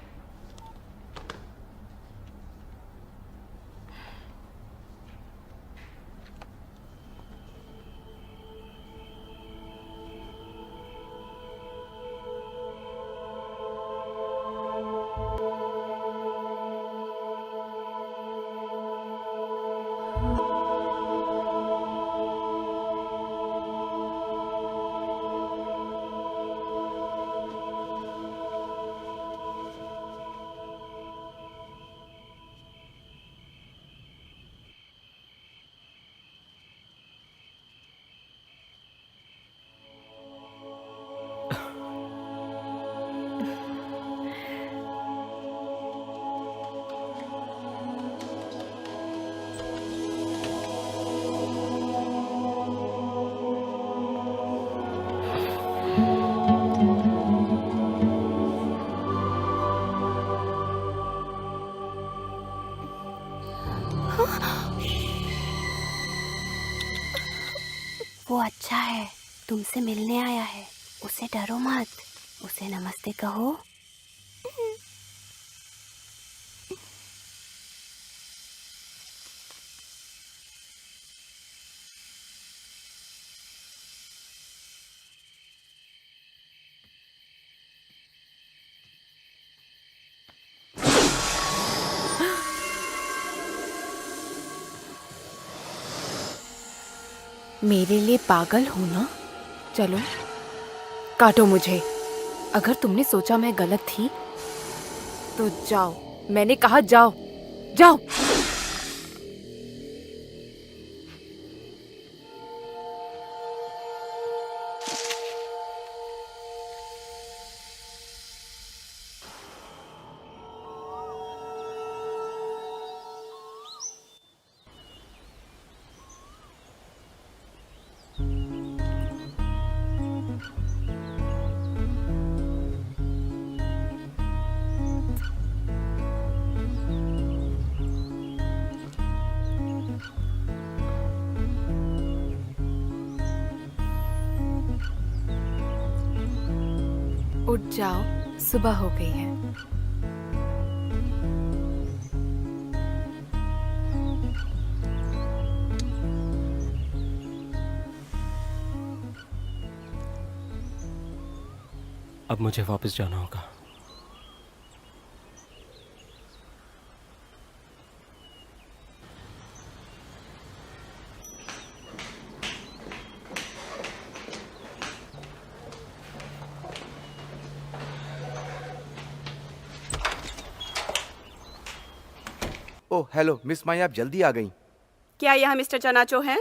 वो अच्छा है, तुमसे मिलने आया है, उसे डरो मत। उसे नमस्ते कहो। मेरे लिए पागल हो ना? चलो काटो मुझे। अगर तुमने सोचा मैं गलत थी तो जाओ, मैंने कहा जाओ जाओ। उठ जाओ, सुबह हो गई है। अब मुझे वापस जाना होगा। ओह हेलो मिस माई, आप जल्दी आ गई। क्या यहाँ मिस्टर चनाचो हैं?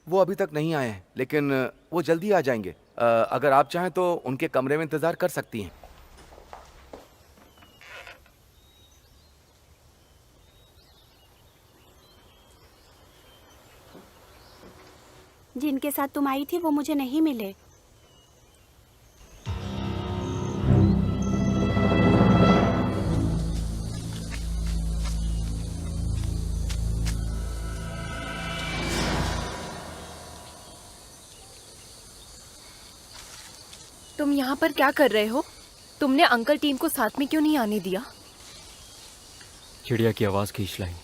वो अभी तक नहीं आए हैं, लेकिन वो जल्दी आ जाएंगे। अगर आप चाहें तो उनके कमरे में इंतजार कर सकती हैं। जिनके साथ तुम आई थी वो मुझे नहीं मिले। तुम यहाँ पर क्या कर रहे हो? तुमने अंकल टीम को साथ में क्यों नहीं आने दिया? चिड़िया की आवाज खींच लाई।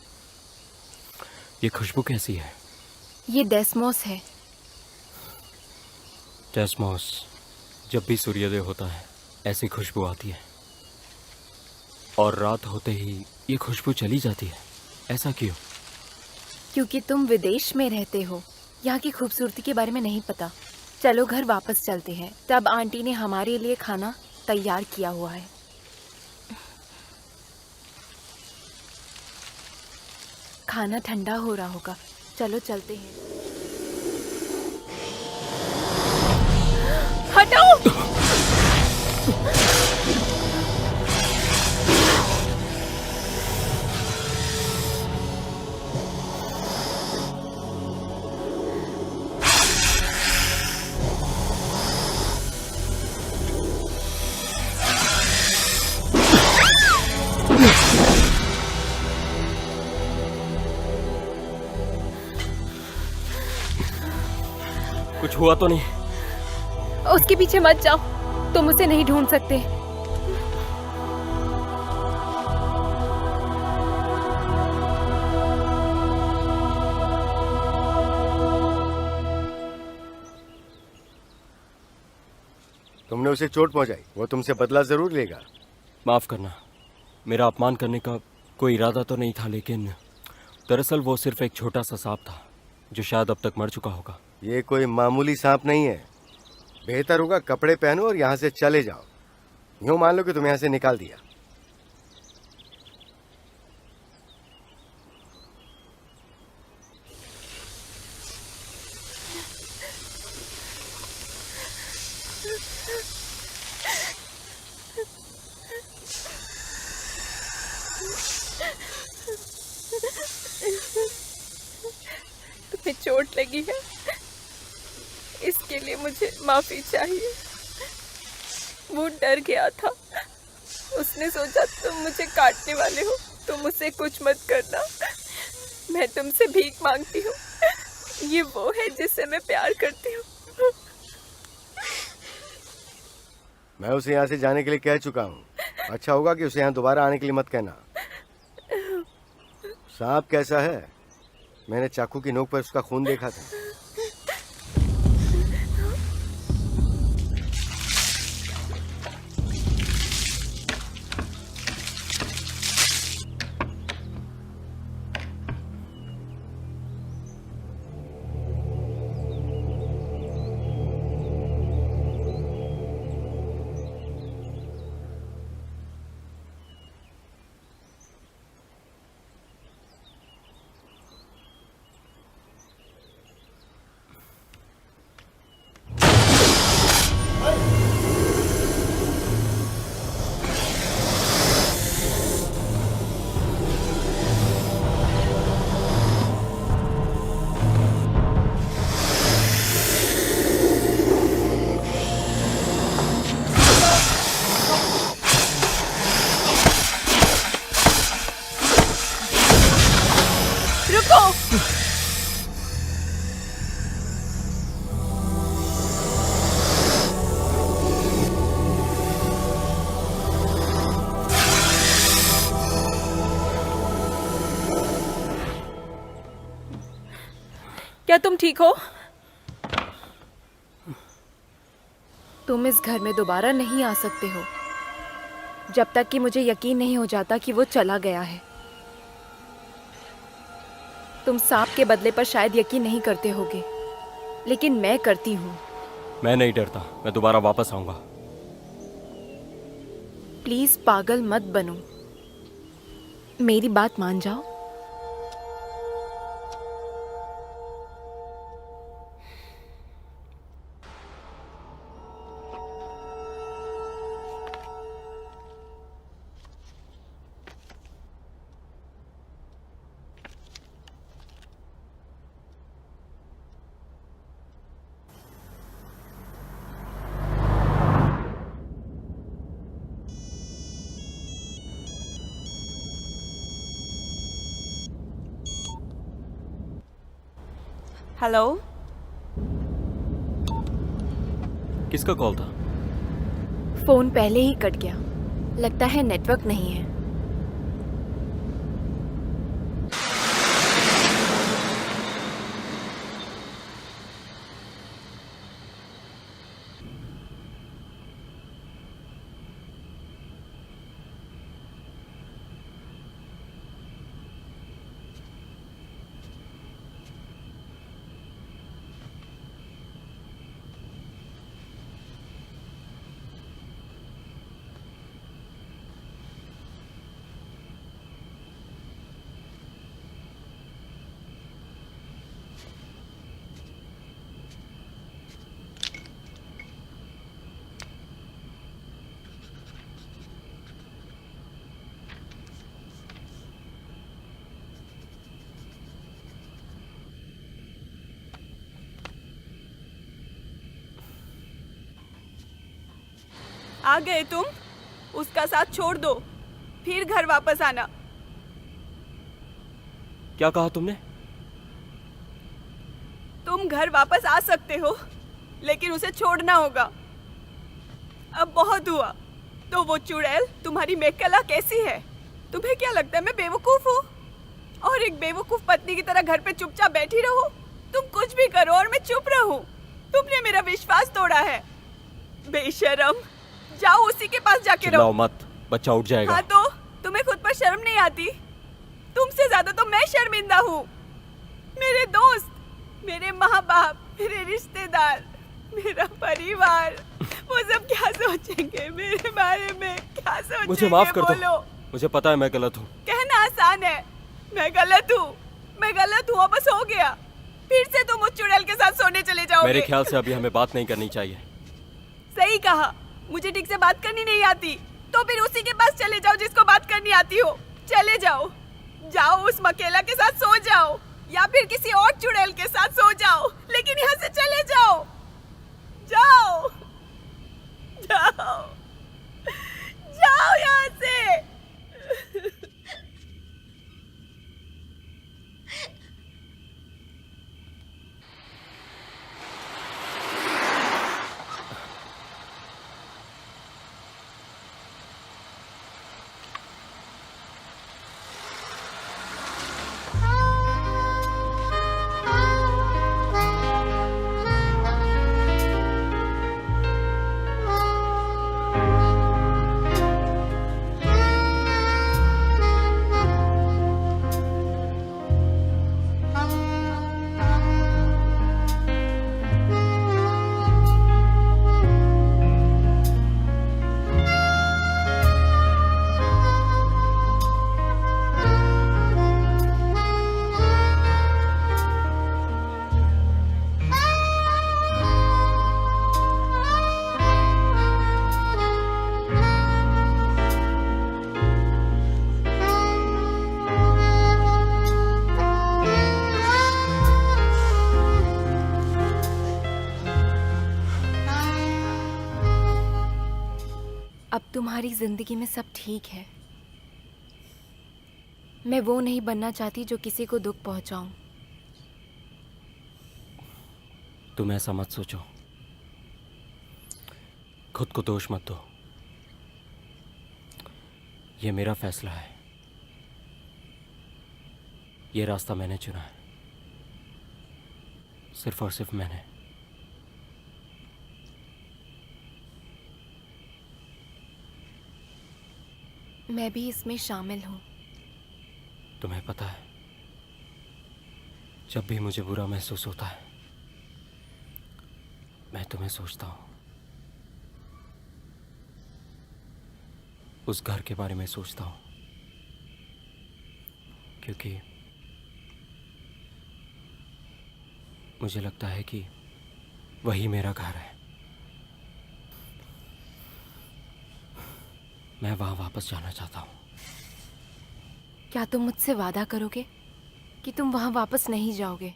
ये खुशबू कैसी है? ये डेस्मोस है। डेस्मोस, जब भी सूर्योदय होता है ऐसी खुशबू आती है, और रात होते ही ये खुशबू चली जाती है। ऐसा क्यों? क्योंकि तुम विदेश में रहते हो, यहाँ की खूबसूरती के बारे में नहीं पता। चलो घर वापस चलते हैं। तब आंटी ने हमारे लिए खाना तैयार किया हुआ है। खाना ठंडा हो रहा होगा। चलो चलते हैं। हटाओ! कुछ हुआ तो नहीं? उसके पीछे मत जाओ, तुम उसे नहीं ढूंढ सकते। तुमने उसे चोट पहुंचाई, वो तुमसे बदला जरूर लेगा। माफ करना, मेरा अपमान करने का कोई इरादा तो नहीं था, लेकिन दरअसल वो सिर्फ एक छोटा सा सांप था जो शायद अब तक मर चुका होगा। ये कोई मामूली सांप नहीं है। बेहतर होगा कपड़े पहनो और यहाँ से चले जाओ। यूं मान लो कि तुम्हें यहाँ से निकाल दिया। तुम्हें चोट लगी है, इसके लिए मुझे माफी चाहिए। वो डर गया था, उसने सोचा तुम मुझे काटने वाले हो। तुम उसे कुछ मत करना, मैं तुमसे भीख मांगती हूँ। ये वो है जिससे मैं प्यार करती हूँ। मैं उसे यहाँ से जाने के लिए कह चुका हूँ। अच्छा होगा कि उसे यहाँ दोबारा आने के लिए मत कहना। सांप कैसा है? मैंने चाकू की नोक पर उसका खून देखा था। क्या तुम ठीक हो? तुम इस घर में दोबारा नहीं आ सकते हो जब तक कि मुझे यकीन नहीं हो जाता कि वो चला गया है। तुम सांप के बदले पर शायद यकीन नहीं करते होगे, लेकिन मैं करती हूँ। मैं नहीं डरता, मैं दोबारा वापस आऊंगा। प्लीज पागल मत बनो, मेरी बात मान जाओ। हेलो, किसका कॉल था? फोन पहले ही कट गया, लगता है नेटवर्क नहीं है। आ गए तुम? उसका साथ छोड़ दो, फिर घर वापस आना। क्या कहा तुमने? तुम घर वापस आ सकते हो, लेकिन उसे छोड़ना होगा। अब बहुत हुआ। तो वो चुड़ैल तुम्हारी मेघकला कैसी है? तुम्हें क्या लगता है मैं बेवकूफ हूँ? और एक बेवकूफ पत्नी की तरह घर पे चुपचाप बैठी रहो? तुम कुछ भी करो और मैं चुप रहूं? तुमने मेरा विश्वास तोड़ा है, बेशरम। जाओ उसी के पास जाके चिल्लाओ रहो। मत, बच्चा उठ जाएगा। हाँ तो तुम्हें खुद पर शर्म नहीं आती? तुमसे ज्यादा तो मैं शर्मिंदा हूँ। मेरे दोस्त, मेरे माँ बाप, मेरे रिश्तेदार, मेरा परिवार, वो सब क्या सोचेंगे मेरे बारे में? क्या सोचेंगे? मुझे माफ कर बोलो। दो, मुझे पता है मैं गलत हूँ। कहना आसान है, मैं गलत हूँ, बस हो गया। फिर से तुम उस चुड़ैल के साथ सोने चले जाओगे। मेरे ख्याल से अभी हमें बात नहीं करनी चाहिए। सही कहा, मुझे ठीक से बात करनी नहीं आती, तो फिर उसी के पास चले जाओ जिसको बात करनी आती हो। चले जाओ, जाओ उस मकेला के साथ सो जाओ, या फिर किसी और चुड़ैल के साथ सो जाओ, लेकिन यहाँ से चले जाओ। जाओ जाओ जाओ यहाँ से। तुम्हारी जिंदगी में सब ठीक है। मैं वो नहीं बनना चाहती जो किसी को दुख पहुंचाऊं। तुम ऐसा मत सोचो, खुद को दोष मत दो। ये मेरा फैसला है, ये रास्ता मैंने चुना है, सिर्फ और सिर्फ मैंने। मैं भी इसमें शामिल हूँ। तुम्हें पता है, जब भी मुझे बुरा महसूस होता है मैं तुम्हें सोचता हूँ, उस घर के बारे में सोचता हूँ, क्योंकि मुझे लगता है कि वही मेरा घर है। मैं वहां वापस जाना चाहता हूँ। क्या तुम मुझसे वादा करोगे कि तुम वहां वापस नहीं जाओगे?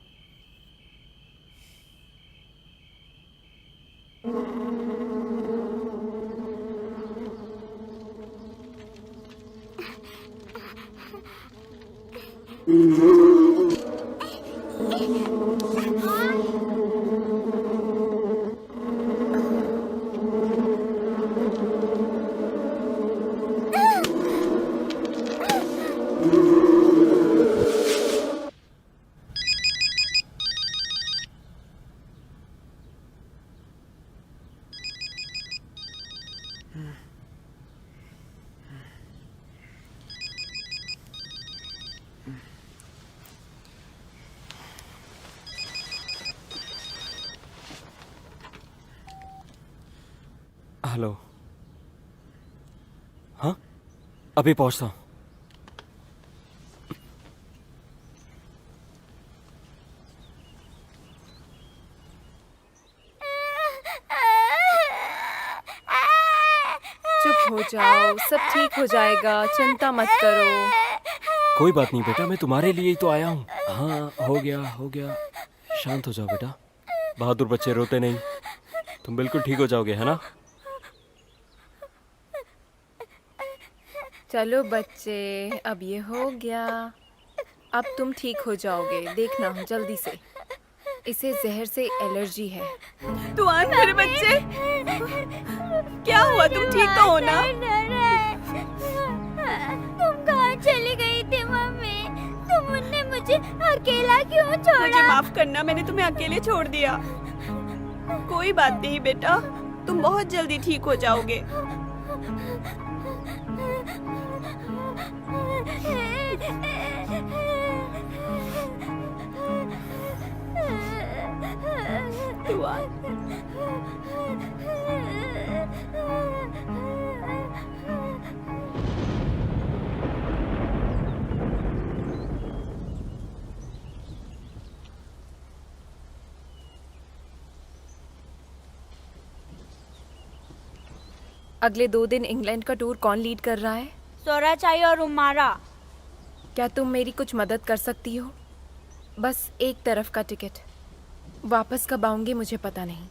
हेलो। हाँ, अभी पहुंचता हूँ। चुप हो जाओ, सब ठीक हो जाएगा, चिंता मत करो। कोई बात नहीं बेटा, मैं तुम्हारे लिए ही तो आया हूँ। हाँ, हो गया हो गया, शांत हो जाओ बेटा। बहादुर बच्चे रोते नहीं, तुम बिल्कुल ठीक हो जाओगे, है ना? चलो बच्चे, अब ये हो गया, अब तुम ठीक हो जाओगे, देखना जल्दी से। इसे जहर से एलर्जी है। तुआन मेरे बच्चे, क्या हुआ? तुम ठीक तो हो ना? तुम कहाँ चली गई थी मम्मी? तुमने मुझे अकेला क्यों छोड़ा? मुझे माफ करना, मैंने तुम्हें अकेले छोड़ दिया। कोई बात नहीं बेटा, तुम बहुत जल्दी ठीक हो जाओगे। तुआन, अगले 2 दिन इंग्लैंड का टूर कौन लीड कर रहा है? सोरा चाहिए और उमारा। क्या तुम मेरी कुछ मदद कर सकती हो? बस एक तरफ का टिकट। वापस कब आऊंगी मुझे पता नहीं,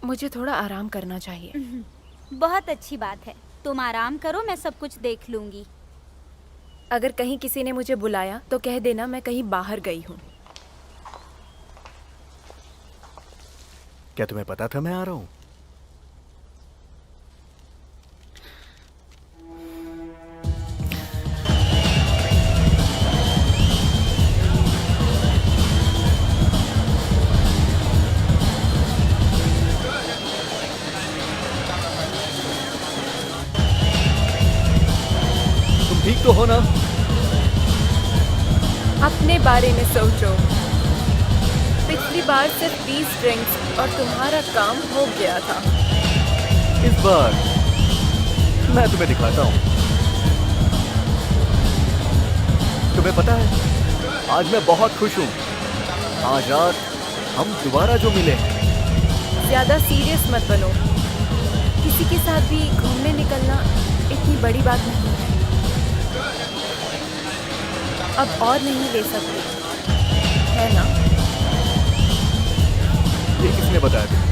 मुझे थोड़ा आराम करना चाहिए। बहुत अच्छी बात है, तुम आराम करो, मैं सब कुछ देख लूंगी। अगर कहीं किसी ने मुझे बुलाया तो कह देना मैं कहीं बाहर गई हूँ। क्या तुम्हें पता था मैं आ रहा हूँ? ठीक तो हो ना? अपने बारे में सोचो। पिछली बार सिर्फ 20 ड्रिंक्स और तुम्हारा काम हो गया था। इस बार मैं तुम्हें दिखाता हूँ। तुम्हें पता है, आज मैं बहुत खुश हूँ। आज रात हम दोबारा जो मिले हैं। ज्यादा सीरियस मत बनो। किसी के साथ भी घूमने निकलना इतनी बड़ी बात नहीं है। अब और नहीं ले सकते, है ना? ये किसने बताया तुम्हें?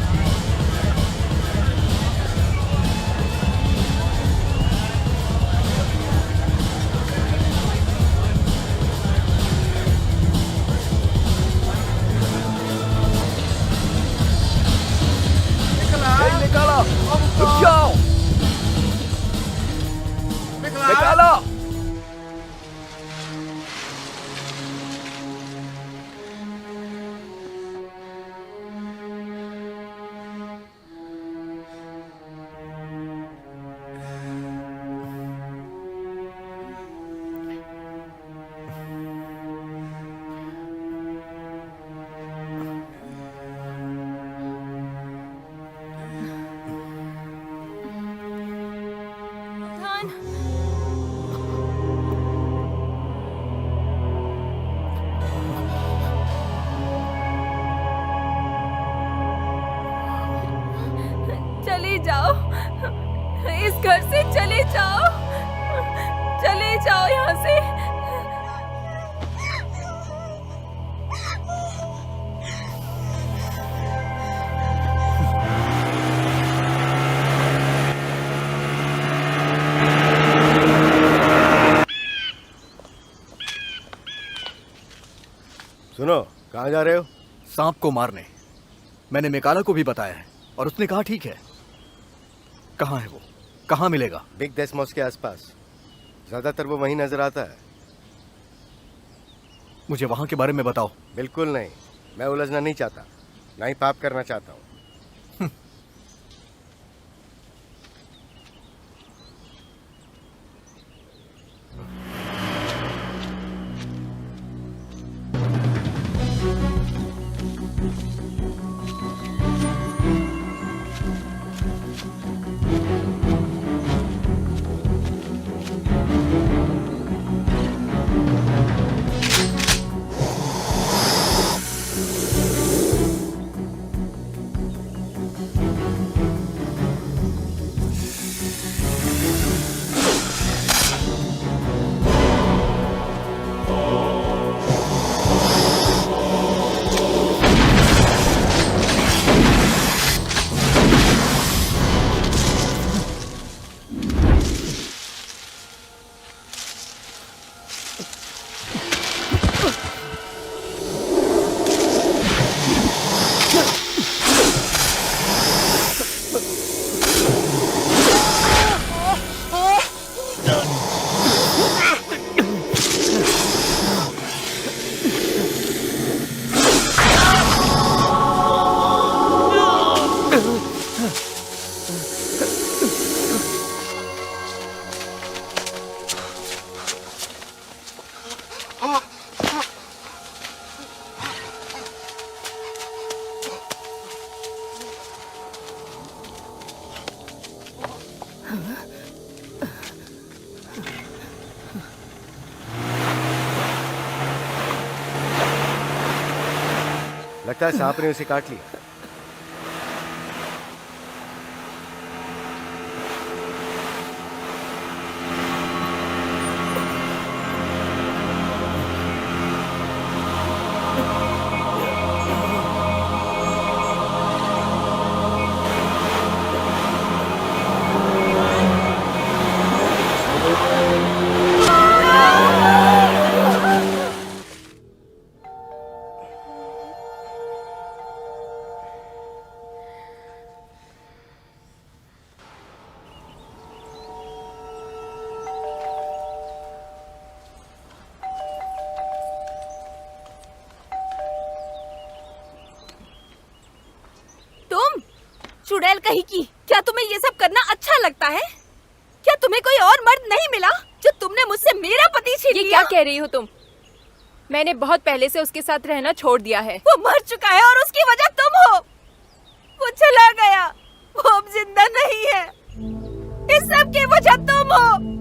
जाओ, चले जाओ यहाँ से। सुनो, कहाँ जा रहे हो? सांप को मारने। मैंने मेकाला को भी बताया है और उसने कहा ठीक है। कहाँ है वो? कहाँ मिलेगा? बिग डेस्मोस के आसपास। ज्यादातर वो वहीं नजर आता है। मुझे वहां के बारे में बताओ। बिल्कुल नहीं, मैं उलझना नहीं चाहता, ना ही पाप करना चाहता हूँ। लगता है सांप ने उसे काट लिया। चुड़ैल कहीं की, क्या तुम्हें ये सब करना अच्छा लगता है? क्या तुम्हें कोई और मर्द नहीं मिला जो तुमने मुझसे मेरा पति छीन लिया? ये क्या कह रही हो तुम? मैंने बहुत पहले से उसके साथ रहना छोड़ दिया है। वो मर चुका है और उसकी वजह तुम हो। वो चला गया, वो अब जिंदा नहीं है। इस सब की वजह तुम हो।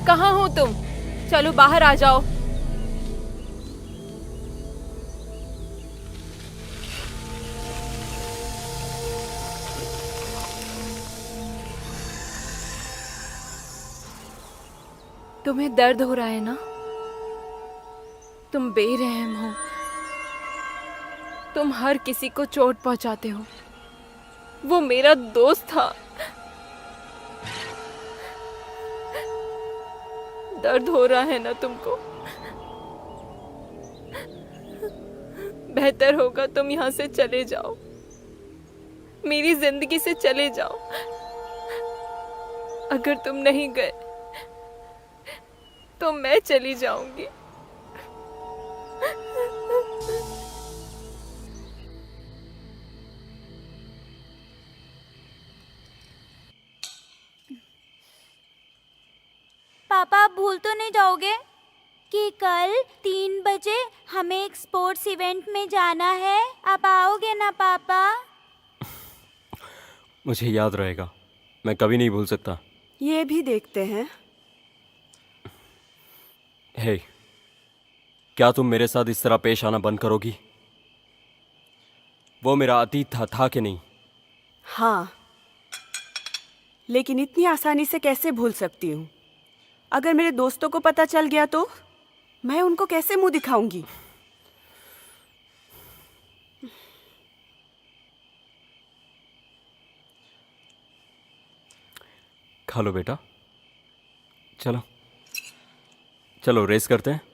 कहाँ हो तुम? चलो बाहर आ जाओ। तुम्हें दर्द हो रहा है ना? तुम बेरहम हो। तुम हर किसी को चोट पहुंचाते हो। वो मेरा दोस्त था। दर्द हो रहा है ना तुमको? बेहतर होगा तुम यहाँ से चले जाओ, मेरी जिंदगी से चले जाओ। अगर तुम नहीं गए तो मैं चली जाऊंगी। पापा, आप भूल तो नहीं जाओगे? कि कल 3 बजे हमें एक स्पोर्ट्स इवेंट में जाना है। आप आओगे ना पापा? मुझे याद रहेगा, मैं कभी नहीं भूल सकता। ये भी देखते हैं। हे, क्या तुम मेरे साथ इस तरह पेश आना बंद करोगी? वो मेरा अतीत था कि नहीं? हाँ, लेकिन इतनी आसानी से कैसे भूल सकती हूँ? अगर मेरे दोस्तों को पता चल गया तो मैं उनको कैसे मुंह दिखाऊंगी? खा लो बेटा, चलो चलो रेस करते हैं।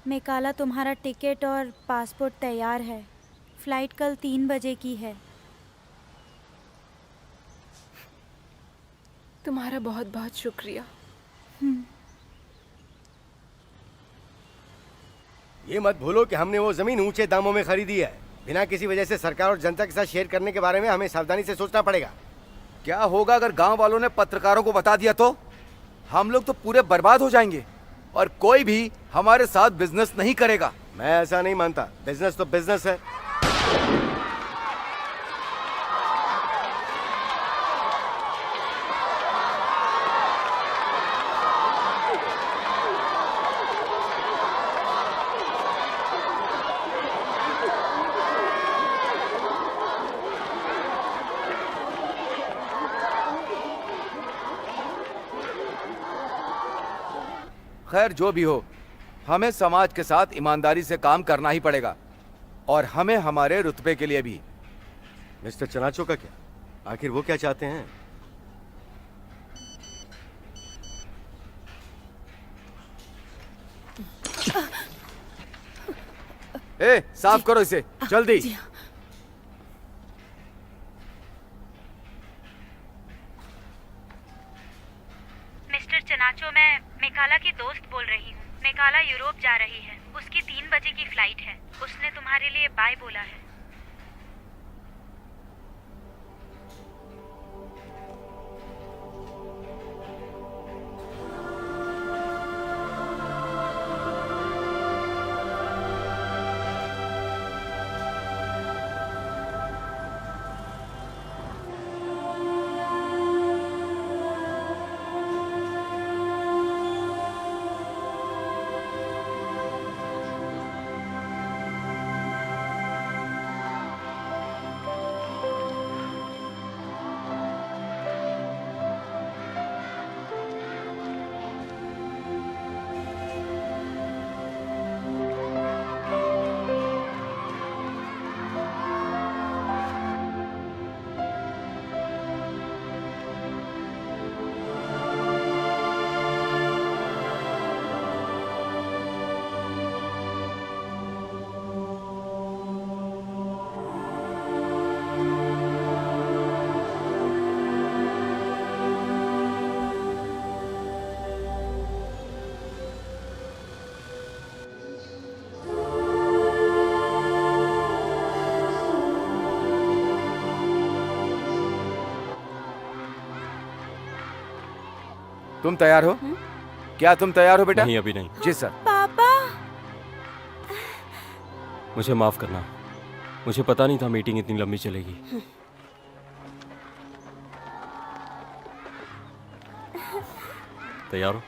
मेकाला, तुम्हारा टिकट और पासपोर्ट तैयार है। फ्लाइट कल 3 बजे की है। तुम्हारा बहुत बहुत शुक्रिया। ये मत भूलो कि हमने वो जमीन ऊंचे दामों में खरीदी है। बिना किसी वजह से सरकार और जनता के साथ शेयर करने के बारे में हमें सावधानी से सोचना पड़ेगा। क्या होगा अगर गांव वालों ने पत्रकारों को बता दिया तो? हम लोग तो पूरे बर्बाद हो जाएंगे और कोई भी हमारे साथ बिजनेस नहीं करेगा। मैं ऐसा नहीं मानता। बिजनेस तो बिजनेस है। खैर जो भी हो, हमें समाज के साथ ईमानदारी से काम करना ही पड़ेगा और हमें हमारे रुतबे के लिए भी। मिस्टर चनाचो का क्या? आखिर वो क्या चाहते हैं? ए, साफ करो इसे जल्दी। मिस्टर चनाचो, मैं मेकाला की दोस्त बोल रही हूँ। मेकाला यूरोप जा रही है। उसकी 3 बजे की फ्लाइट है। उसने तुम्हारे लिए बाय बोला है। तुम तैयार हो? क्या तुम तैयार हो बेटा? नहीं, अभी नहीं। जी सर। पापा, मुझे माफ करना, मुझे पता नहीं था मीटिंग इतनी लंबी चलेगी। तैयार हो?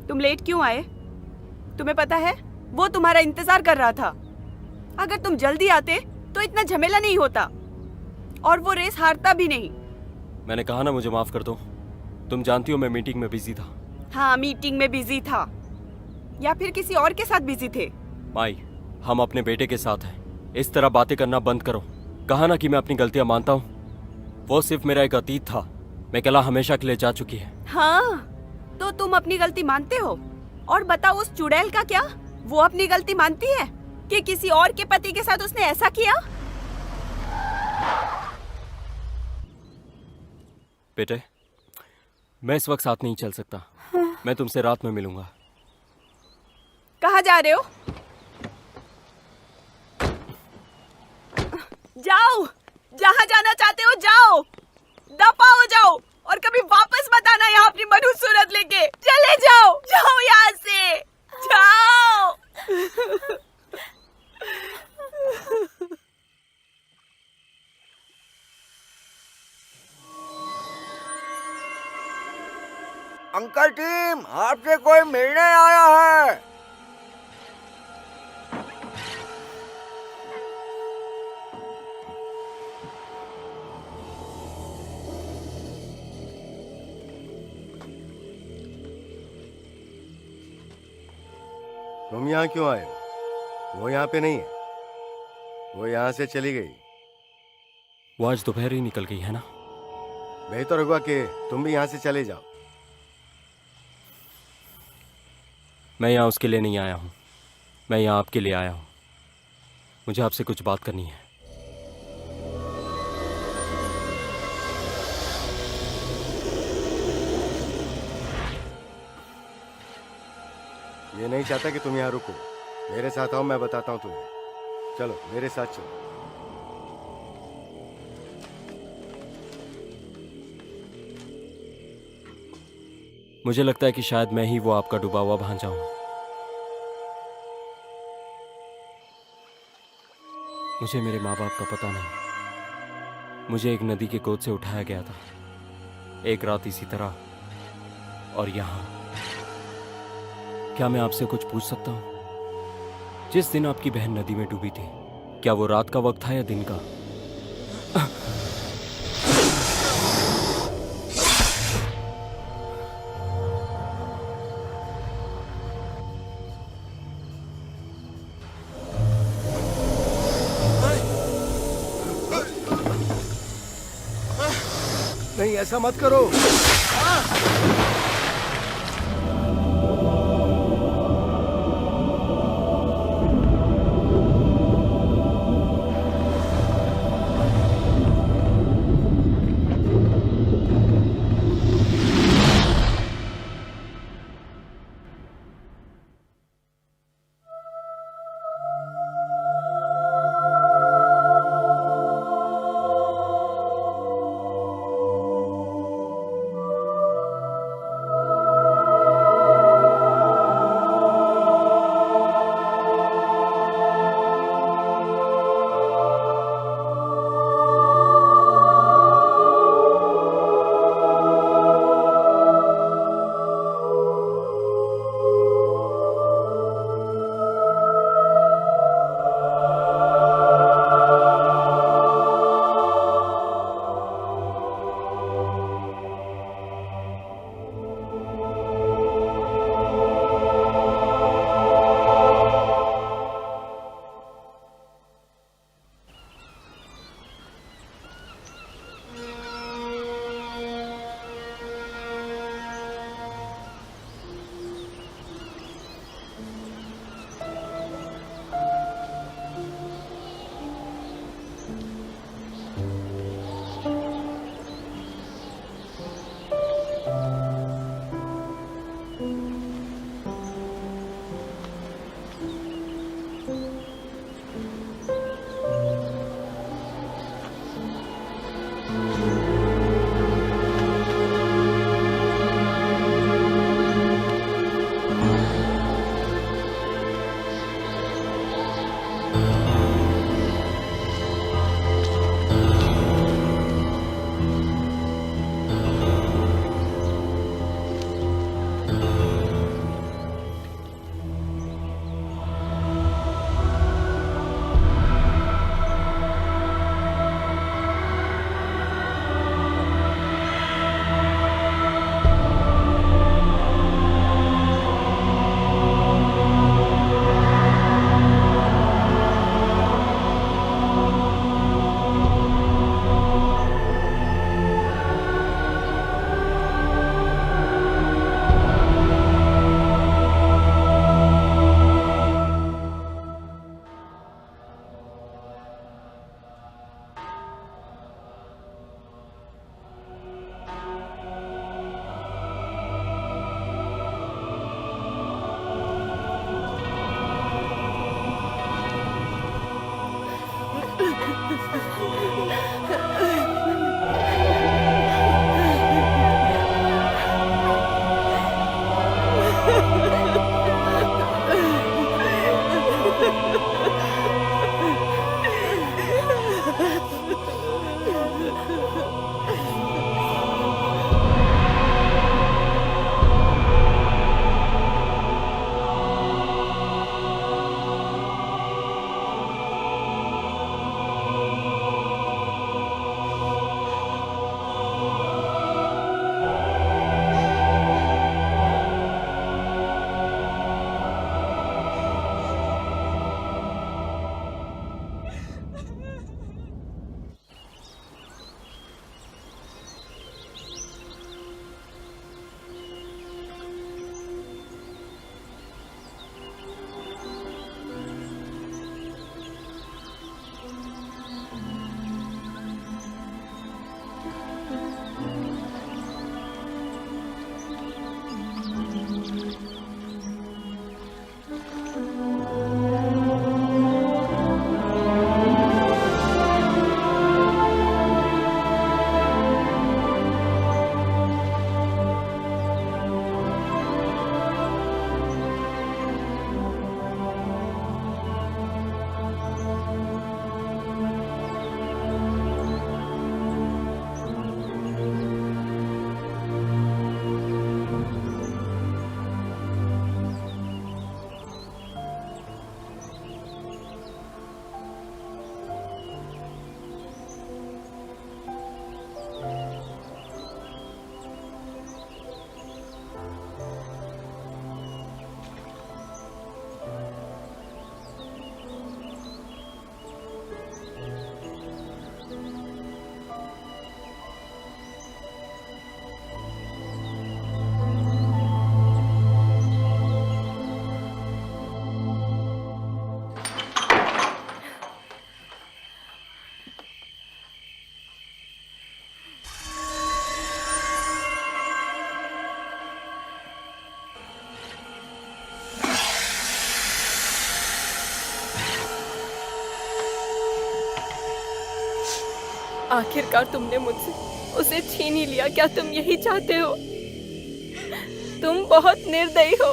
तुम लेट क्यों आए? तुम्हें पता है वो तुम्हारा इंतजार कर रहा था। अगर तुम जल्दी आते तो इतना झमेला नहीं होता और वो रेस हारता भी नहीं। मैंने कहा ना मुझे माफ कर दो। तुम जानती हो मैं मीटिंग में बिजी था। हाँ, मीटिंग में बिजी था या फिर किसी और के साथ बिजी थे। माई, हम अपने बेटे के साथ हैं। इस तरह बातें करना बंद करो। कहा ना कि मैं अपनी गलतियां मानता हूँ। वो सिर्फ मेरा एक अतीत था। मैकेला हमेशा के लिए जा चुकी है। हाँ, तो तुम अपनी गलती मानते हो? और बताओ उस चुड़ैल का क्या? वो अपनी गलती मानती है कि किसी और के पति के साथ उसने ऐसा किया? बेटे, मैं इस वक्त साथ नहीं चल सकता। मैं तुमसे रात में मिलूंगा। कहाँ जा रहे हो? जाओ, जहाँ जाना चाहते हो जाओ। दफा हो जाओ और कभी वापस मत आना यहाँ अपनी मधुर सूरत लेके। चले जाओ, जाओ यहाँ से, जाओ। अंकल टीम, आपसे कोई मिलने आया है। तुम यहाँ क्यों आए हो? वो यहाँ पे नहीं है। वो यहाँ से चली गई। वो आज दोपहर ही निकल गई है ना? बेहतर होगा कि तुम भी यहाँ से चले जाओ। मैं यहाँ उसके लिए नहीं आया हूँ। मैं यहाँ आपके लिए आया हूँ। मुझे आपसे कुछ बात करनी है। ये नहीं चाहता कि तुम यहाँ रुको। मेरे साथ आओ, मैं बताता हूँ तुम्हें। चलो मेरे साथ चलो। मुझे लगता है कि शायद मैं ही वो आपका डूबा हुआ भांजा हूं। मुझे मेरे माँ बाप का पता नहीं। मुझे एक नदी के गोद से उठाया गया था, एक रात इसी तरह, और यहाँ। क्या मैं आपसे कुछ पूछ सकता हूँ? जिस दिन आपकी बहन नदी में डूबी थी, क्या वो रात का वक्त था या दिन का? नहीं, ऐसा मत करो। आखिरकार तुमने मुझसे उसे छीन ही लिया। क्या तुम यही चाहते हो? तुम बहुत निर्दयी हो।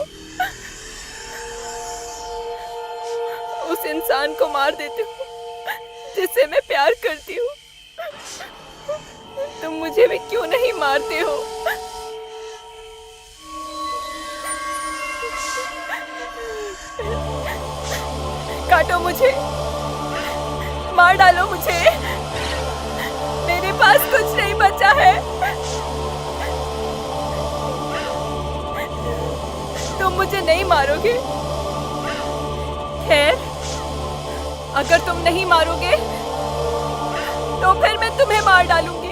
उस इंसान को मार देते हो जिससे मैं प्यार करती हूँ। तुम मुझे भी क्यों नहीं मारते हो? काटो मुझे, मार डालो मुझे। मेरे पास कुछ नहीं बचा है। तुम मुझे नहीं मारोगे? खैर, अगर तुम नहीं मारोगे तो फिर मैं तुम्हें मार डालूंगी।